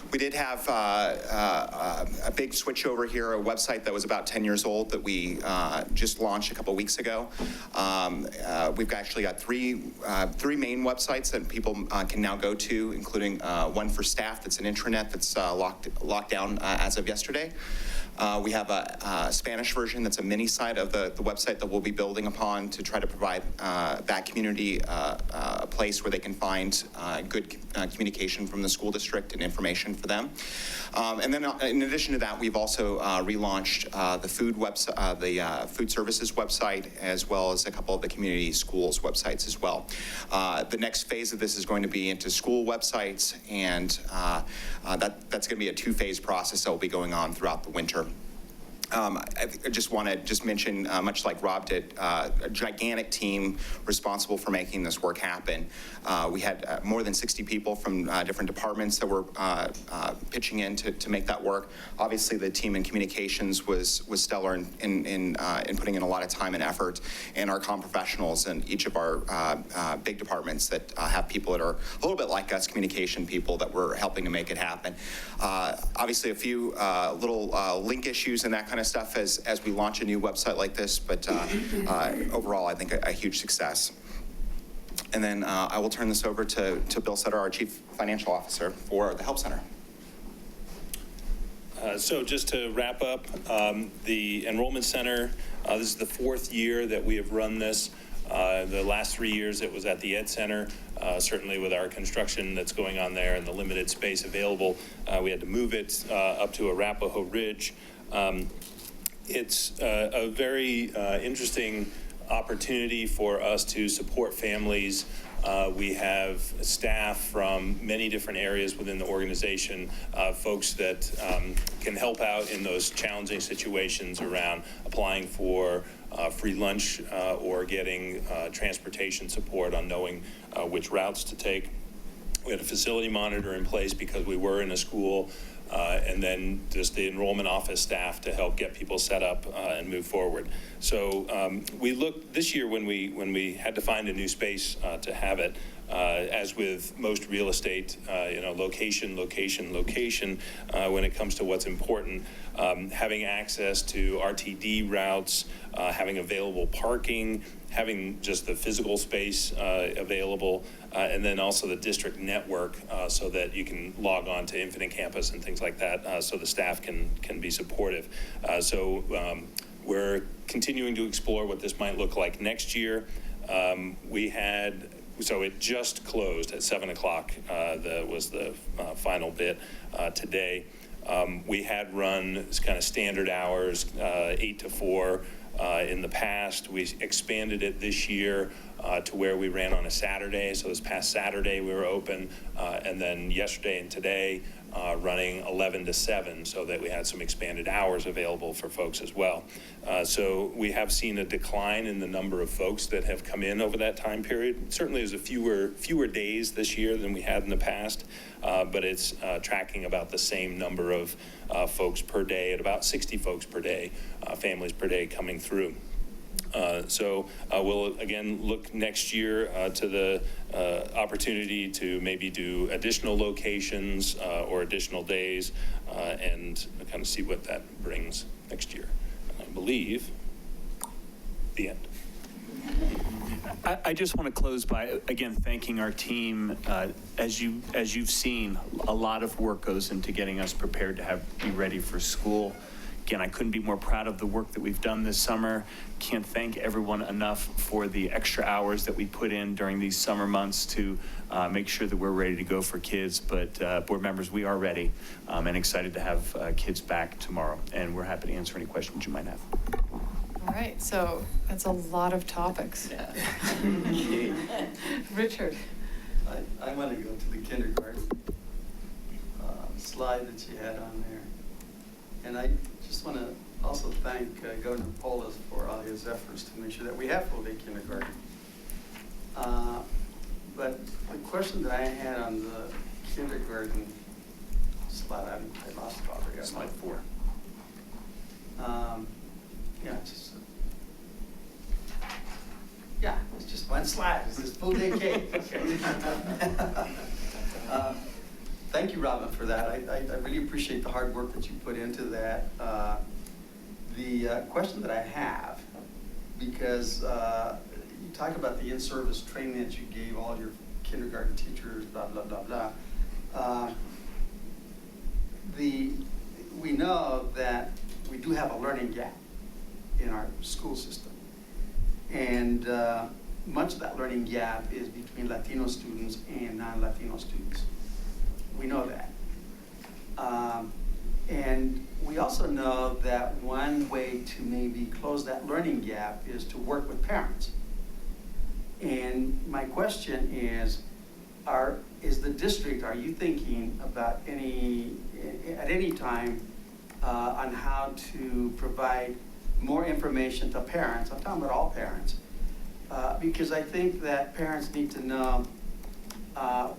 [SPEAKER 19] we did have a big switch over here, a website that was about 10 years old that we just launched a couple weeks ago. We've actually got three main websites that people can now go to, including one for staff that's an intranet that's locked down as of yesterday. We have a Spanish version that's a mini site of the website that we'll be building upon to try to provide that community a place where they can find good communication from the school district and information for them. And then in addition to that, we've also relaunched the food website, the food services website, as well as a couple of the community schools websites as well. The next phase of this is going to be into school websites, and that's going to be a 2-phase process that will be going on throughout the winter. I just want to mention, much like Rob did, a gigantic team responsible for making this work happen. We had more than 60 people from different departments that were pitching in to make that work. Obviously, the team in communications was stellar in putting in a lot of time and effort, and our comm professionals in each of our big departments that have people that are a little bit like us, communication people that were helping to make it happen. Obviously, a few little link issues and that kind of stuff as we launch a new website like this, but overall, I think a huge success. And then I will turn this over to Bill Sutter, our Chief Financial Officer for the Help Center.
[SPEAKER 20] So just to wrap up, the Enrollment Center, this is the 4th year that we have run this. The last 3 years it was at the Ed Center. Certainly with our construction that's going on there and the limited space available, we had to move it up to Arapahoe Ridge. It's a very interesting opportunity for us to support families. We have staff from many different areas within the organization, folks that can help out in those challenging situations around applying for free lunch or getting transportation support on knowing which routes to take. We had a facility monitor in place because we were in a school, and then just the enrollment office staff to help get people set up and move forward. So we looked this year when we had to find a new space to have it. As with most real estate, location when it comes to what's important. Having access to RTD routes, having available parking, having just the physical space available, and then also the district network so that you can log on to Infinite Campus and things like that so the staff can be supportive. So we're continuing to explore what this might look like next year. So it just closed at 7 o'clock. That was the final bit today. We had run kind of standard hours, 8 to 4, in the past. We expanded it this year to where we ran on a Saturday. So this past Saturday, we were open, and then yesterday and today, running 11 to 7, so that we had some expanded hours available for folks as well. So we have seen a decline in the number of folks that have come in over that time period. Certainly there's fewer days this year than we had in the past, but it's tracking about the same number of folks per day, at about 60 folks per day, families per day coming through. So we'll again look next year to the opportunity to maybe do additional locations or additional days and kind of see what that brings next year. I believe the end.
[SPEAKER 4] I just want to close by, again, thanking our team. As you've seen, a lot of work goes into getting us prepared to be ready for school. Again, I couldn't be more proud of the work that we've done this summer. Can't thank everyone enough for the extra hours that we put in during these summer months to make sure that we're ready to go for kids. But board members, we are ready and excited to have kids back tomorrow. And we're happy to answer any questions you might have.
[SPEAKER 1] All right, so that's a lot of topics. Richard.
[SPEAKER 7] I want to go to the kindergarten slide that you had on there. And I just want to also thank Governor Polis for all his efforts to make sure that we have full-day kindergarten. But the question that I had on the kindergarten slide, I lost it already.
[SPEAKER 4] Slide 4.
[SPEAKER 7] It's just one slide. It's this full-day cake. Okay. Thank you, Robin, for that. I really appreciate the hard work that you put into that. The question that I have, because you talk about the in-service training that you gave all your kindergarten teachers, blah, blah, blah, blah. We know that we do have a learning gap in our school system. And much of that learning gap is between Latino students and non-Latino students. We know that. And we also know that one way to maybe close that learning gap is to work with parents. And my question is the district, are you thinking about at any time on how to provide more information to parents? I'm talking about all parents. Because I think that parents need to know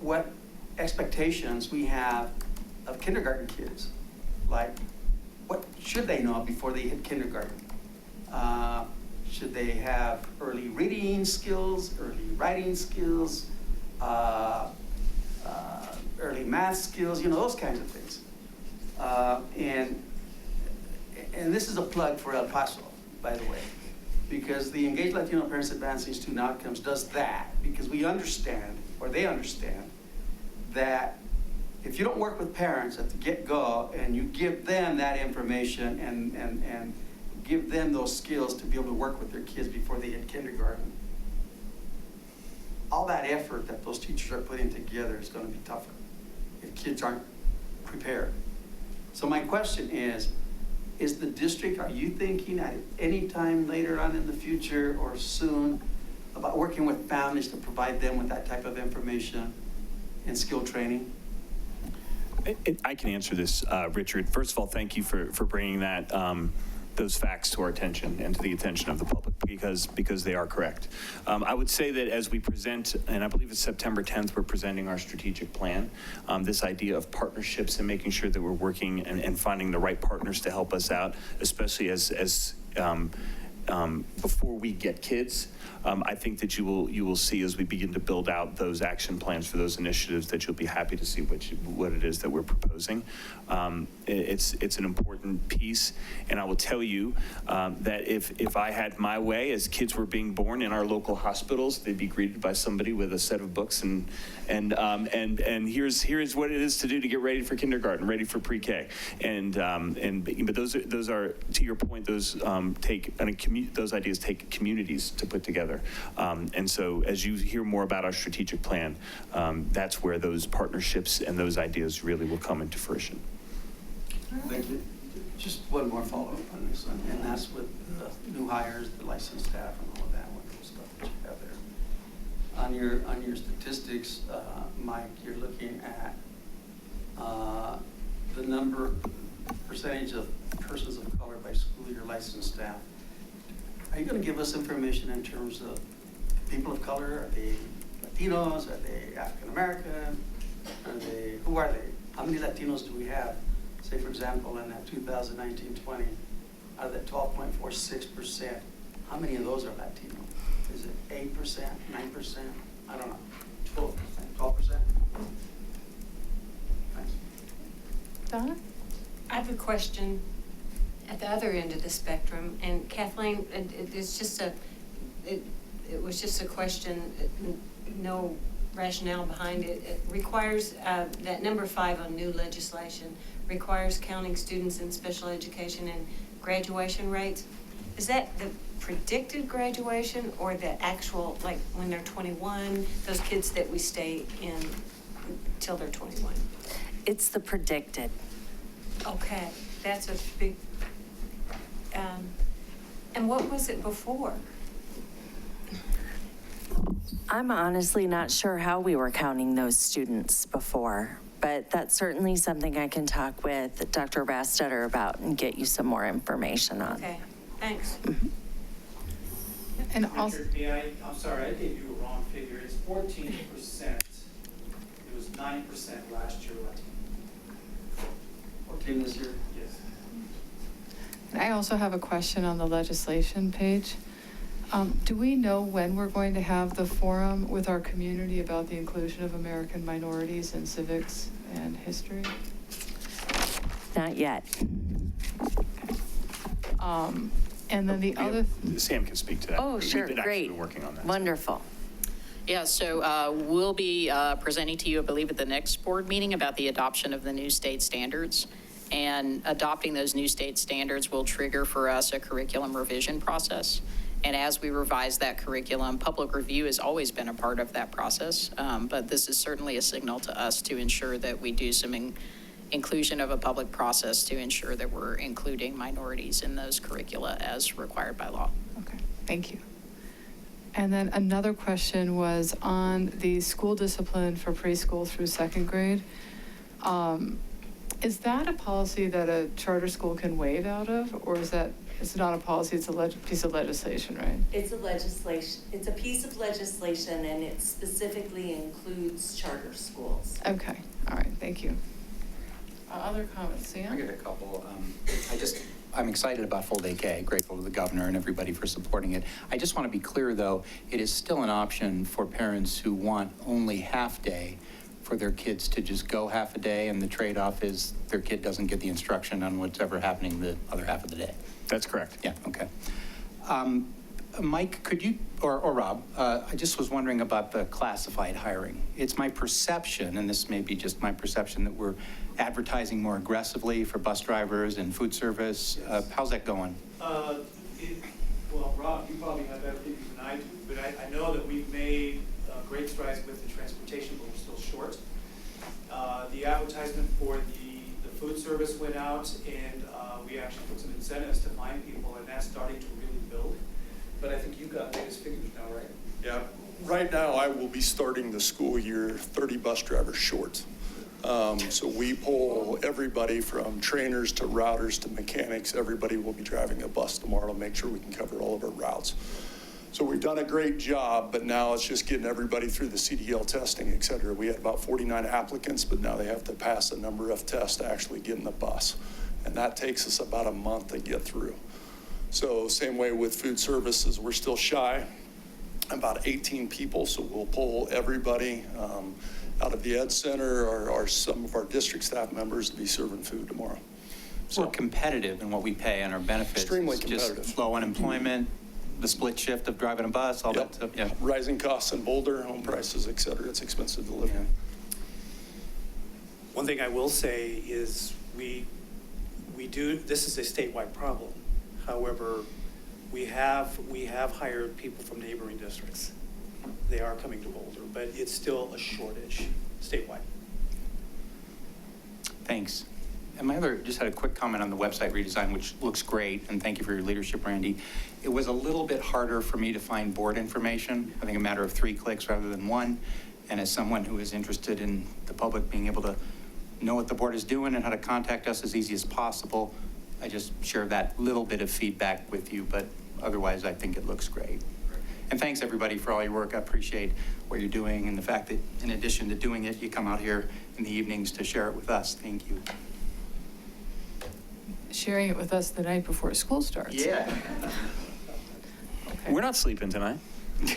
[SPEAKER 7] what expectations we have of kindergarten kids. Like, what should they know before they hit kindergarten? Should they have early reading skills, early writing skills, early math skills, those kinds of things. And this is a plug for El Paso, by the way, because the Engaged Latino Parents Advancing Student Outcomes does that, because we understand, or they understand, that if you don't work with parents at the get-go and you give them that information and give them those skills to be able to work with their kids before they hit kindergarten, all that effort that those teachers are putting together is going to be tougher if kids aren't prepared. So my question is the district, are you thinking at any time later on in the future or soon about working with families to provide them with that type of information and skill training?
[SPEAKER 4] I can answer this, Richard. First of all, thank you for bringing that those facts to our attention and to the attention of the public, because they are correct. I would say that as we present, and I believe it's September 10th, we're presenting our strategic plan, this idea of partnerships and making sure that we're working and finding the right partners to help us out, especially as before we get kids. I think that you will see as we begin to build out those action plans for those initiatives that you'll be happy to see what it is that we're proposing. It's an important piece, and I will tell you that if I had my way, as kids were being born in our local hospitals, they'd be greeted by somebody with a set of books and here's what it is to do to get ready for kindergarten, ready for pre-K, but those are to your point. Those those ideas take communities to put together. And so as you hear more about our strategic plan, that's where those partnerships and those ideas really will come into fruition.
[SPEAKER 7] Thank you. Just one more follow-up on this, and that's with the new hires, the licensed staff, and all of that wonderful stuff that you have there. On your statistics, Mike, you're looking at the percentage of persons of color by school year licensed staff. Are you going to give us information in terms of people of color? Are they Latinos? Are they African American? Who are they? How many Latinos do we have? Say, for example, in that 2019-20, out of that 12.46%, how many of those are Latino? Is it 8%, 9%? I don't know. 12%? 12%? Thanks.
[SPEAKER 1] Donna?
[SPEAKER 8] I have a question at the other end of the spectrum, and Kathleen, it was just a question, no rationale behind it. It requires, that number 5 on new legislation, requires counting students in special education and graduation rates. Is that the predicted graduation or the actual, like when they're 21, those kids that we stay in till they're 21?
[SPEAKER 15] It's the predicted.
[SPEAKER 8] Okay, that's a big, and what was it before?
[SPEAKER 15] I'm honestly not sure how we were counting those students before, but that's certainly something I can talk with Dr. Rastetter about and get you some more information on.
[SPEAKER 8] Okay, thanks.
[SPEAKER 1] And also,
[SPEAKER 12] I'm sorry, I gave you a wrong figure. It's 14%. It was 9% last year.
[SPEAKER 7] 14 this year?
[SPEAKER 12] Yes.
[SPEAKER 1] and I also have a question on the legislation page. Do we know when we're going to have the forum with our community about the inclusion of American minorities in civics and history?
[SPEAKER 15] Not yet.
[SPEAKER 1] And then the other.
[SPEAKER 4] Sam can speak to that.
[SPEAKER 15] Oh, sure,
[SPEAKER 4] We've been
[SPEAKER 15] great.
[SPEAKER 4] actually working on that.
[SPEAKER 15] Wonderful.
[SPEAKER 11] Yeah, so we'll be presenting to you, I believe, at the next board meeting about the adoption of the new state standards. And adopting those new state standards will trigger for us a curriculum revision process. And as we revise that curriculum, public review has always been a part of that process. But this is certainly a signal to us to ensure that we do some inclusion of a public process to ensure that we're including minorities in those curricula as required by law.
[SPEAKER 1] Okay, thank you. And then another question was on the school discipline for preschool through second grade. Is that a policy that a charter school can waive out of, or is that, it's not a policy, it's a piece of legislation, right?
[SPEAKER 15] It's a legislation. It's a piece of legislation, and it specifically includes charter schools.
[SPEAKER 1] Okay, all right, thank you. Other comments, Sam?
[SPEAKER 21] I got a couple. I'm excited about full day K, grateful to the governor and everybody for supporting it. I just want to be clear, though, it is still an option for parents who want only half day for their kids to just go half a day, and the trade-off is their kid doesn't get the instruction on whatever happening the other half of the day.
[SPEAKER 4] That's correct.
[SPEAKER 21] Yeah, okay. Mike, could you, or Rob, I just was wondering about the classified hiring. It's my perception, and this may be just my perception, that we're advertising more aggressively for bus drivers and food service. How's that going?
[SPEAKER 12] Well, Rob, you probably have better figures than I do, but I know that we've made great strides with the transportation, but we're still short. The advertisement for the food service went out, and we actually put some incentives to find people, and that's starting to really build. But I think you've got the latest figures now, right?
[SPEAKER 18] Yeah, right now I will be starting the school year 30 bus drivers short. So we pull everybody from trainers to routers to mechanics. Everybody will be driving a bus tomorrow to make sure we can cover all of our routes. So we've done a great job, but now it's just getting everybody through the CDL testing, et cetera. We had about 49 applicants, but now they have to pass a number of tests to actually get in the bus. And that takes us about a month to get through. So same way with food services, we're still shy, about 18 people. So we'll pull everybody out of the Ed Center or some of our district staff members to be serving food tomorrow.
[SPEAKER 21] So we're competitive in what we pay on our benefits.
[SPEAKER 18] Extremely
[SPEAKER 21] It's
[SPEAKER 18] competitive.
[SPEAKER 21] Just low unemployment, the split shift of driving a bus, all that stuff. Yeah.
[SPEAKER 18] Rising costs in Boulder, home prices, et cetera. It's expensive to live in.
[SPEAKER 12] One thing I will say is we do, this is a statewide problem. However, we have hired people from neighboring districts. They are coming to Boulder, but it's still a shortage statewide.
[SPEAKER 21] Thanks. And my other, just had a quick comment on the website redesign, which looks great, and thank you for your leadership, Randy. It was a little bit harder for me to find board information. I think a matter of 3 clicks rather than 1. And as someone who is interested in the public being able to know what the board is doing and how to contact us as easy as possible, I just share that little bit of feedback with you, but otherwise I think it looks great. And thanks everybody for all your work. I appreciate what you're doing and the fact that in addition to doing it, you come out here in the evenings to share it with us. Thank you.
[SPEAKER 1] Sharing it with us the night before school starts.
[SPEAKER 21] Yeah.
[SPEAKER 1] Okay.
[SPEAKER 4] We're not sleeping tonight.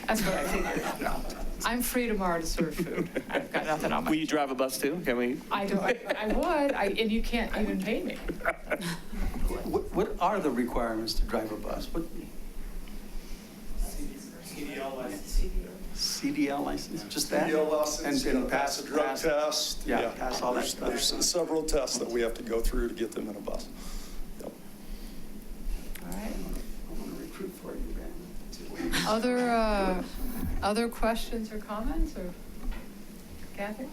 [SPEAKER 1] That's what I figured. I'm free tomorrow to serve food. I've got nothing on my.
[SPEAKER 4] Will you drive a bus too? Can we?
[SPEAKER 1] I would, and you can't even pay me.
[SPEAKER 7] What are the requirements to drive a bus? What? CDL license, just that?
[SPEAKER 18] CDL license,
[SPEAKER 7] And
[SPEAKER 18] pass a drug test.
[SPEAKER 7] Yeah, pass all that stuff.
[SPEAKER 18] There's several tests that we have to go through to get them in a bus. Yep.
[SPEAKER 1] All right.
[SPEAKER 7] I want to recruit for you, man.
[SPEAKER 1] Other questions or comments, or Kathy?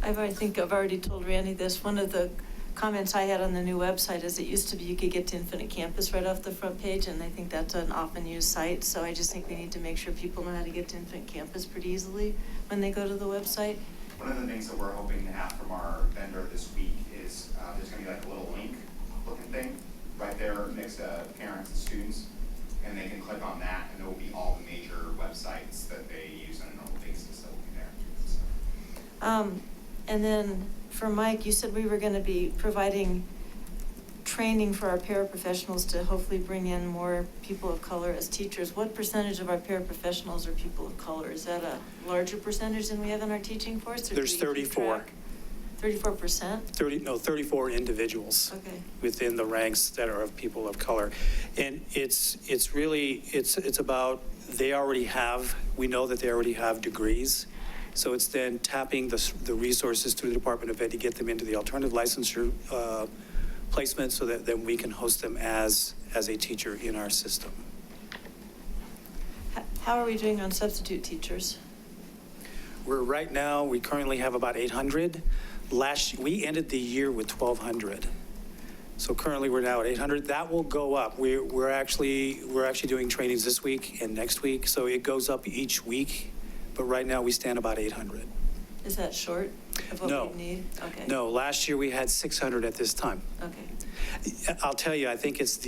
[SPEAKER 6] I think I've already told Randy this. One of the comments I had on the new website is it used to be you could get to Infinite Campus right off the front page, and I think that's an often used site. So I just think we need to make sure people know how to get to Infinite Campus pretty easily when they go to the website.
[SPEAKER 19] One of the things that we're hoping to have from our vendor this week is there's going to be like a little link looking thing right there next to parents and students, and they can click on that, and there will be all the major websites that they use on a normal basis that will be there. So.
[SPEAKER 6] And then for Mike, you said we were going to be providing training for our paraprofessionals to hopefully bring in more people of color as teachers. What percentage of our paraprofessionals are people of color? Is that a larger percentage than we have in our teaching force?
[SPEAKER 12] There's 34.
[SPEAKER 6] 34%?
[SPEAKER 12] 34 individuals.
[SPEAKER 6] Okay.
[SPEAKER 12] Within the ranks that are of people of color. And it's really, it's about, we know that they already have degrees. So it's then tapping the resources through the Department of Ed to get them into the alternative licensure placement so that then we can host them as a teacher in our system.
[SPEAKER 6] How are we doing on substitute teachers?
[SPEAKER 12] Right now, we currently have about 800. We ended the year with 1,200. So currently we're now at 800. That will go up. We're actually doing trainings this week and next week. So it goes up each week. But right now we stand about 800.
[SPEAKER 6] Is that short of what we need? Okay.
[SPEAKER 12] No, last year we had 600 at this time.
[SPEAKER 6] Okay.
[SPEAKER 12] I'll tell you, I think it's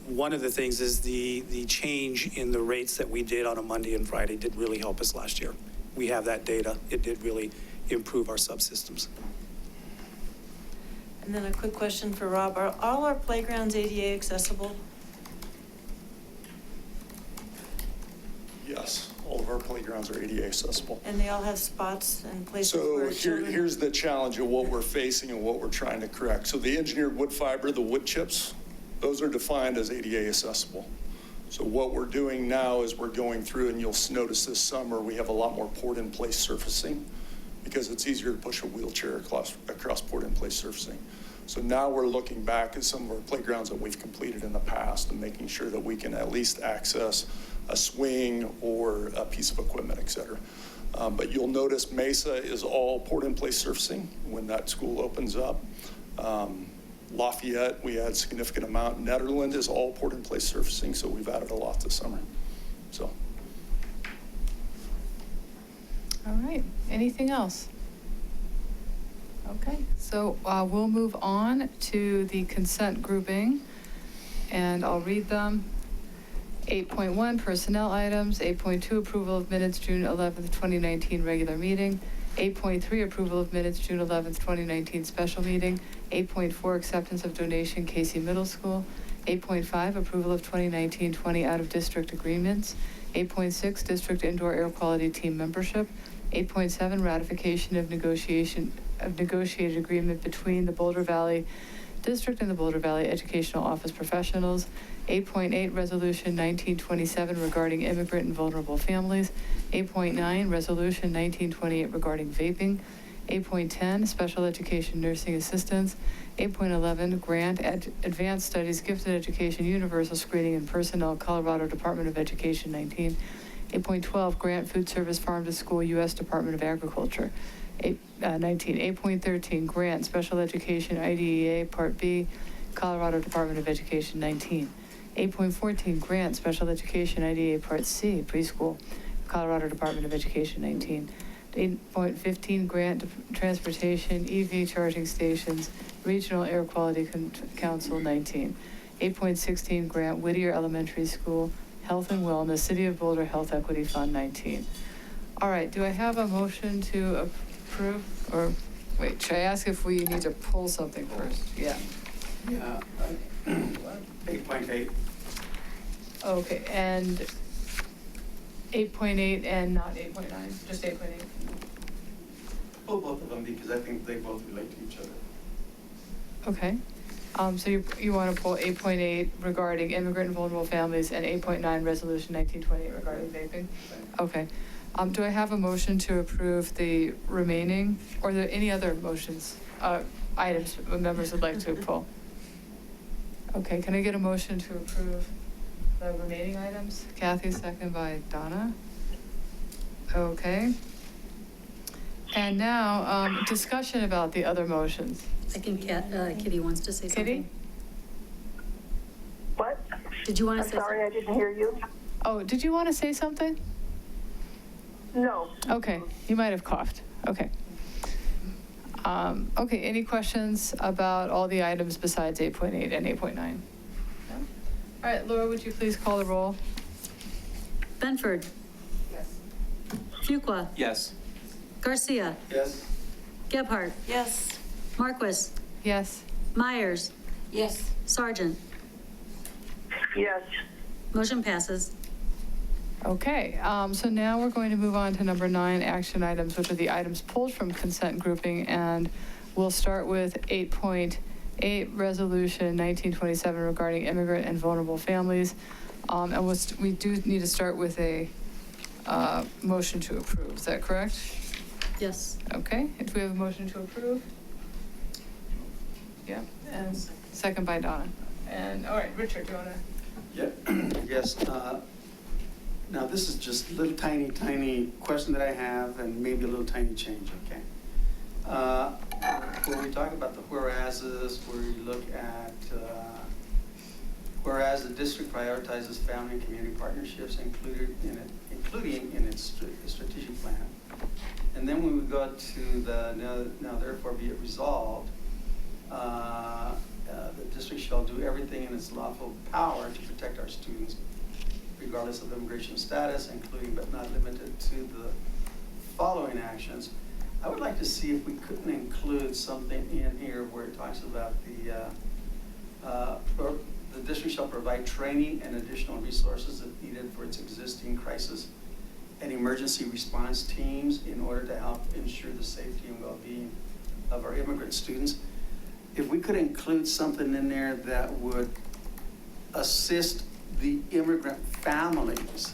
[SPEAKER 12] one of the things is the change in the rates that we did on a Monday and Friday did really help us last year. We have that data. It did really improve our subsystems.
[SPEAKER 6] And then a quick question for Rob. Are all our playgrounds ADA accessible?
[SPEAKER 18] Yes. All of our playgrounds are ADA accessible.
[SPEAKER 6] And they all have spots and places
[SPEAKER 18] So
[SPEAKER 6] where children...
[SPEAKER 18] here's the challenge of what we're facing and what we're trying to correct. So the engineered wood fiber, the wood chips, those are defined as ADA accessible. So what we're doing now is we're going through, and you'll notice this summer, we have a lot more port-in-place surfacing because it's easier to push a wheelchair across port-in-place surfacing. So now we're looking back at some of our playgrounds that we've completed in the past and making sure that we can at least access a swing or a piece of equipment, et cetera. But you'll notice Mesa is all port-in-place surfacing when that school opens up. Lafayette, we had a significant amount. Nederland is all port-in-place surfacing, so we've added a lot this summer. So.
[SPEAKER 1] All right, anything else? Okay, so we'll move on to the consent grouping, and I'll read them. 8.1, personnel items. 8.2, approval of minutes, June 11th, 2019, regular meeting. 8.3, approval of minutes, June 11th, 2019, special meeting. 8.4, acceptance of donation, Casey Middle School. 8.5, approval of 2019-20 out-of-district agreements. 8.6, district indoor air quality team membership. 8.7, ratification of negotiated agreement between the Boulder Valley District and the Boulder Valley Educational Office Professionals. 8.8, Resolution 1927 regarding immigrant and vulnerable families. 8.9, Resolution 1928 regarding vaping. 8.10, Special Education Nursing Assistance. 8.11, Grant Advanced Studies Gifted Education Universal Screening and Personnel, Colorado Department of Education 19. 8.12, grant food service farm to school, U.S. Department of Agriculture. 19, 8.13, grant special education IDEA Part B, Colorado Department of Education. 19, 8.14, grant special education IDEA Part C, preschool, Colorado Department of Education. 19, 8.15, grant transportation EV charging stations, Regional Air Quality Council. 19, 8.16, grant Whittier Elementary School, Health and Wellness, City of Boulder Health Equity Fund. 19. All right, do I have a motion to approve, or, wait, should I ask if we need to pull something first? Yeah.
[SPEAKER 7] Yeah, 8.8.
[SPEAKER 1] Okay, and 8.8 and not 8.9, just 8.8?
[SPEAKER 7] Pull both of them because I think they both relate to each other.
[SPEAKER 1] Okay. So you want to pull 8.8 regarding immigrant and vulnerable families and 8.9 resolution 1928 regarding vaping? Okay. Do I have a motion to approve the remaining, or are there any other motions, items members would like to pull? Okay, can I get a motion to approve the remaining items? Kathy, second by Donna. Okay. And now, discussion about the other motions.
[SPEAKER 5] I think Kitty wants to say something.
[SPEAKER 1] Kitty?
[SPEAKER 3] What?
[SPEAKER 5] Did you want to
[SPEAKER 3] I'm
[SPEAKER 5] say
[SPEAKER 3] sorry, I didn't hear you.
[SPEAKER 1] Oh, did you want to say something?
[SPEAKER 3] No.
[SPEAKER 1] Okay, you might have coughed. Okay. Okay, any questions about all the items besides 8.8 and 8.9? No? All right, Laura, would you please call the roll?
[SPEAKER 5] Benford?
[SPEAKER 1] Yes.
[SPEAKER 5] Fuqua?
[SPEAKER 21] Yes.
[SPEAKER 5] Garcia?
[SPEAKER 7] Yes?
[SPEAKER 5] Gebhardt?
[SPEAKER 6] Yes.
[SPEAKER 5] Marquis?
[SPEAKER 1] Yes.
[SPEAKER 5] Myers?
[SPEAKER 6] Yes.
[SPEAKER 5] Sargent?
[SPEAKER 3] Yes.
[SPEAKER 5] Motion passes.
[SPEAKER 1] Okay, so now we're going to move on to number 9, action items, which are the items pulled from consent grouping, and we'll start with 8.8, resolution 1927 regarding immigrant and vulnerable families. And we do need to start with a motion to approve. Is that correct?
[SPEAKER 5] Yes.
[SPEAKER 1] Okay, do we have a motion to approve? Yeah, and second by Donna. And, all right, Richard, do you want to?
[SPEAKER 7] Yeah, yes. Now, this is just a little tiny question that I have and maybe a little tiny change, okay? When we talk about the whereases, where we look at, whereas the district prioritizes family and community partnerships including in its strategic plan. And then when we go to the now therefore be it resolved, the district shall do everything in its lawful power to protect our students, regardless of immigration status, including but not limited to the following actions. I would like to see if we couldn't include something in here where it talks about the district shall provide training and additional resources if needed for its existing crisis and emergency response teams in order to help ensure the safety and well-being of our immigrant students. If we could include something in there that would assist the immigrant families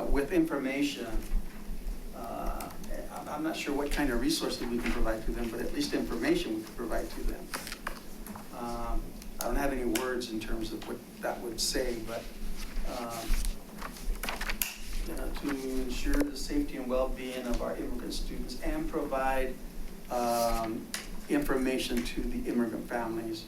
[SPEAKER 7] with information. I'm not sure what kind of resources we can provide to them, but at least information we can provide to them. I don't have any words in terms of what that would say, but to ensure the safety and well-being of our immigrant students and provide information to the immigrant families.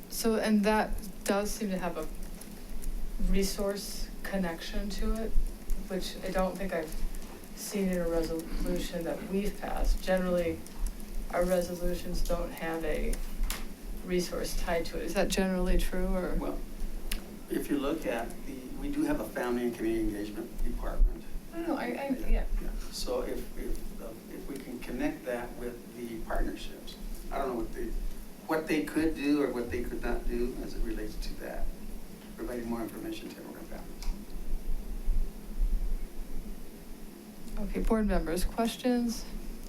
[SPEAKER 1] So, and that does seem to have a resource connection to it, which I don't think I've seen in a resolution that we've passed. Generally, our resolutions don't have a resource tied to it. Is that generally true, or?
[SPEAKER 7] Well, if you look at we do have a family and community engagement department.
[SPEAKER 1] No, yeah.
[SPEAKER 7] So if we can connect that with the partnerships, I don't know what they could do or what they could not do as it relates to that, providing more information to immigrant families.
[SPEAKER 1] Okay, board members, questions?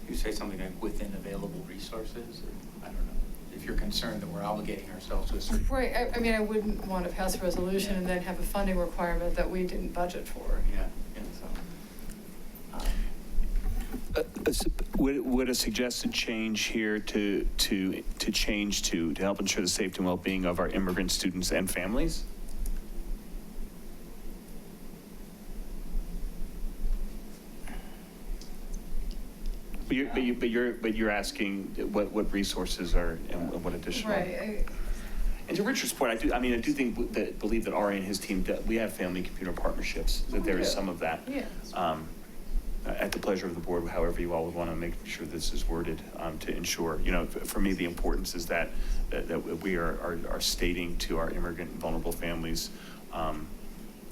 [SPEAKER 21] You say something like within available resources, or I don't know, if you're concerned that we're obligating ourselves to a certain.
[SPEAKER 1] Right, I mean, I wouldn't want to pass a resolution and then have a funding requirement that we didn't budget for.
[SPEAKER 21] Yeah.
[SPEAKER 1] So,
[SPEAKER 4] Would a suggested change here to help ensure the safety and well-being of our immigrant students and families? But you're asking what resources are and what additional.
[SPEAKER 1] Right.
[SPEAKER 4] And to Richard's point, I do believe that Ari and his team, we have family computer partnerships, that there is some of that.
[SPEAKER 1] Yeah.
[SPEAKER 4] At the pleasure of the board, however you all would want to make sure this is worded, to ensure, for me, the importance is that we are stating to our immigrant and vulnerable families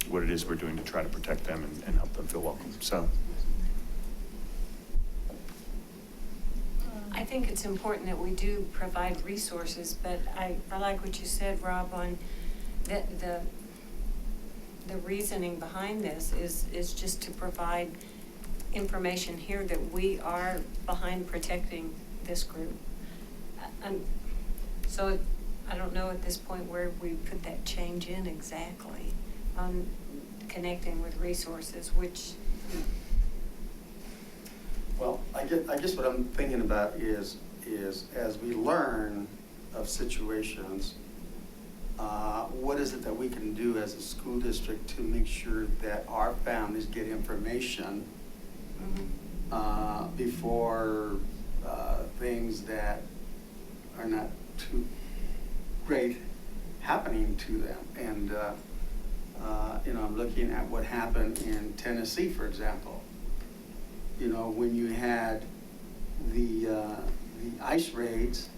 [SPEAKER 4] what it is we're doing to try to protect them and help them feel welcome. So.
[SPEAKER 8] I think it's important that we do provide resources, but I like what you said, Rob, on the reasoning behind this is just to provide information here that we are behind protecting this group. So I don't know at this point where we put that change in exactly on connecting with resources, which.
[SPEAKER 7] Well, I guess what I'm thinking about is as we learn of situations, what is it that we can do as a school district to make sure that our families get information before things that are not too great happening to them. And, I'm looking at what happened in Tennessee, for example. When you had the ICE raids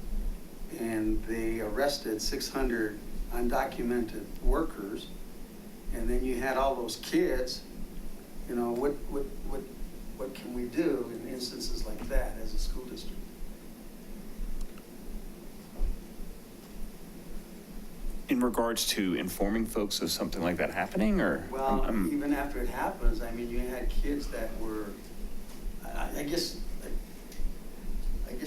[SPEAKER 7] and they arrested 600 undocumented workers, and then you had all those kids, what can we do in instances like that as a school district?
[SPEAKER 4] In regards to informing folks of something like that happening, or?
[SPEAKER 7] Well, even after it happens, you had kids that were, I guess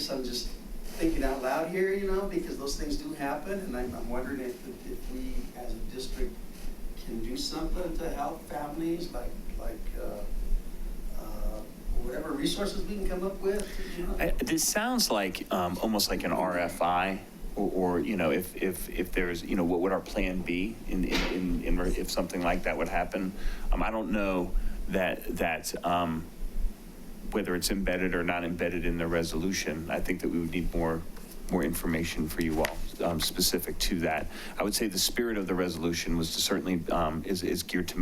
[SPEAKER 7] I'm just thinking out loud here, because those things do happen, and I'm wondering if we as a district can do something to help families, like whatever resources we can come up with.
[SPEAKER 4] This sounds like almost like an RFI, or if there's what would our plan be in if something like that would happen. I don't know that whether it's embedded or not embedded in the resolution. I think that we would need more information for you all specific to that. I would say the spirit of the resolution was to certainly is geared to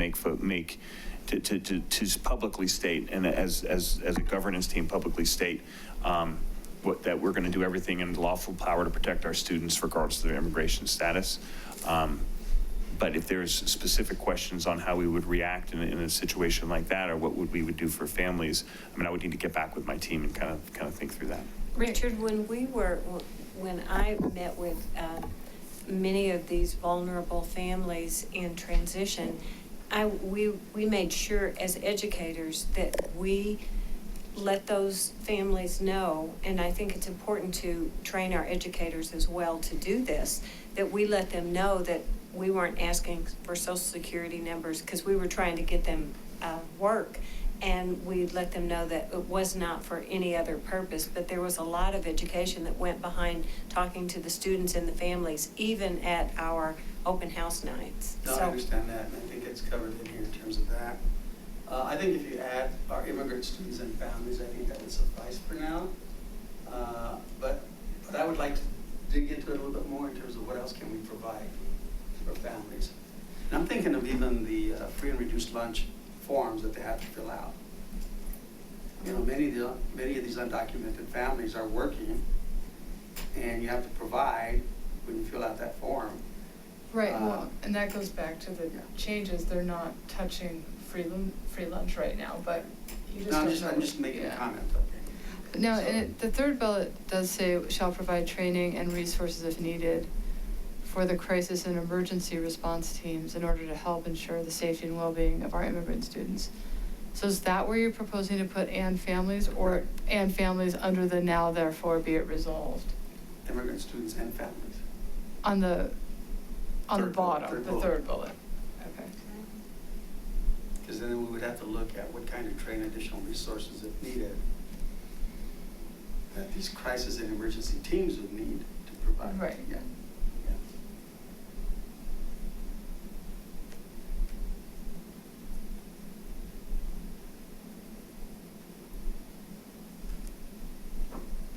[SPEAKER 4] to publicly state, and as a governance team publicly state that we're going to do everything in lawful power to protect our students regardless of their immigration status. But if there's specific questions on how we would react in a situation like that, or what we would do for families, I would need to get back with my team and kind of think through that.
[SPEAKER 8] Richard, when I met with many of these vulnerable families in transition, we made sure as educators that we let those families know, and I think it's important to train our educators as well to do this, that we let them know that we weren't asking for Social Security numbers because we were trying to get them work, and we let them know that it was not for any other purpose, but there was a lot of education that went behind talking to the students and the families, even at our open house nights.
[SPEAKER 7] No, I understand that, and I think it's covered in here in terms of that. I think if you add our immigrant students and families, I think that would suffice for now. But I would like to dig into it a little bit more in terms of what else can we provide for families. And I'm thinking of even the free and reduced lunch forms that they have to fill out. Many of these undocumented families are working, and you have to provide when you fill out that form.
[SPEAKER 1] Right, and that goes back to the changes. They're not touching free lunch right now, but you just
[SPEAKER 7] I'm just making a comment. Okay.
[SPEAKER 1] Now, the third bullet does say shall provide training and resources if needed for the crisis and emergency response teams in order to help ensure the safety and well-being of our immigrant students. So is that where you're proposing to put and families, or and families under the now therefore be it resolved?
[SPEAKER 7] Immigrant students and families.
[SPEAKER 1] On the bottom,
[SPEAKER 7] third
[SPEAKER 1] the
[SPEAKER 7] bullet.
[SPEAKER 1] third bullet. Okay.
[SPEAKER 7] Because then we would have to look at what kind of additional resources if needed that these crisis and emergency teams would need to provide.
[SPEAKER 1] Right.
[SPEAKER 7] Yeah.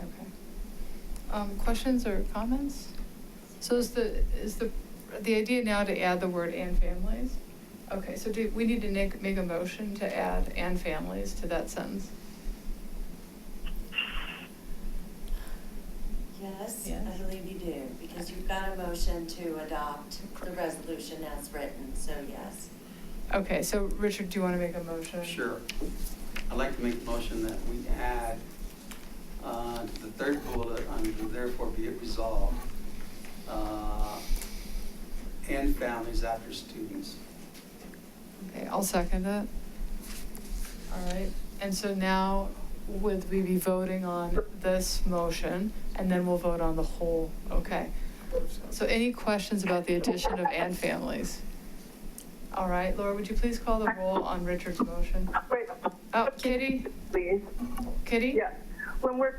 [SPEAKER 1] Okay. Questions or comments? So is the idea now to add the word "and families"? Okay, so do we need to make a motion to add "and families" to that sentence?
[SPEAKER 15] Yes,
[SPEAKER 1] Yes.
[SPEAKER 15] I believe you do, because you've got a motion to adopt the resolution as written, so yes.
[SPEAKER 1] Okay, so Richard, do you want to make a motion?
[SPEAKER 7] Sure. I'd like to make a motion that we add to the third bullet under therefore be it resolved, and families after students.
[SPEAKER 1] Okay, I'll second it. All right, and so now would we be voting on this motion, and then we'll vote on the whole? Okay. So any questions about the addition of "and families"? All right, Laura, would you please call the roll on Richard's motion?
[SPEAKER 3] Wait.
[SPEAKER 1] Oh, Kitty?
[SPEAKER 3] Please.
[SPEAKER 1] Kitty?
[SPEAKER 3] Yes. When we're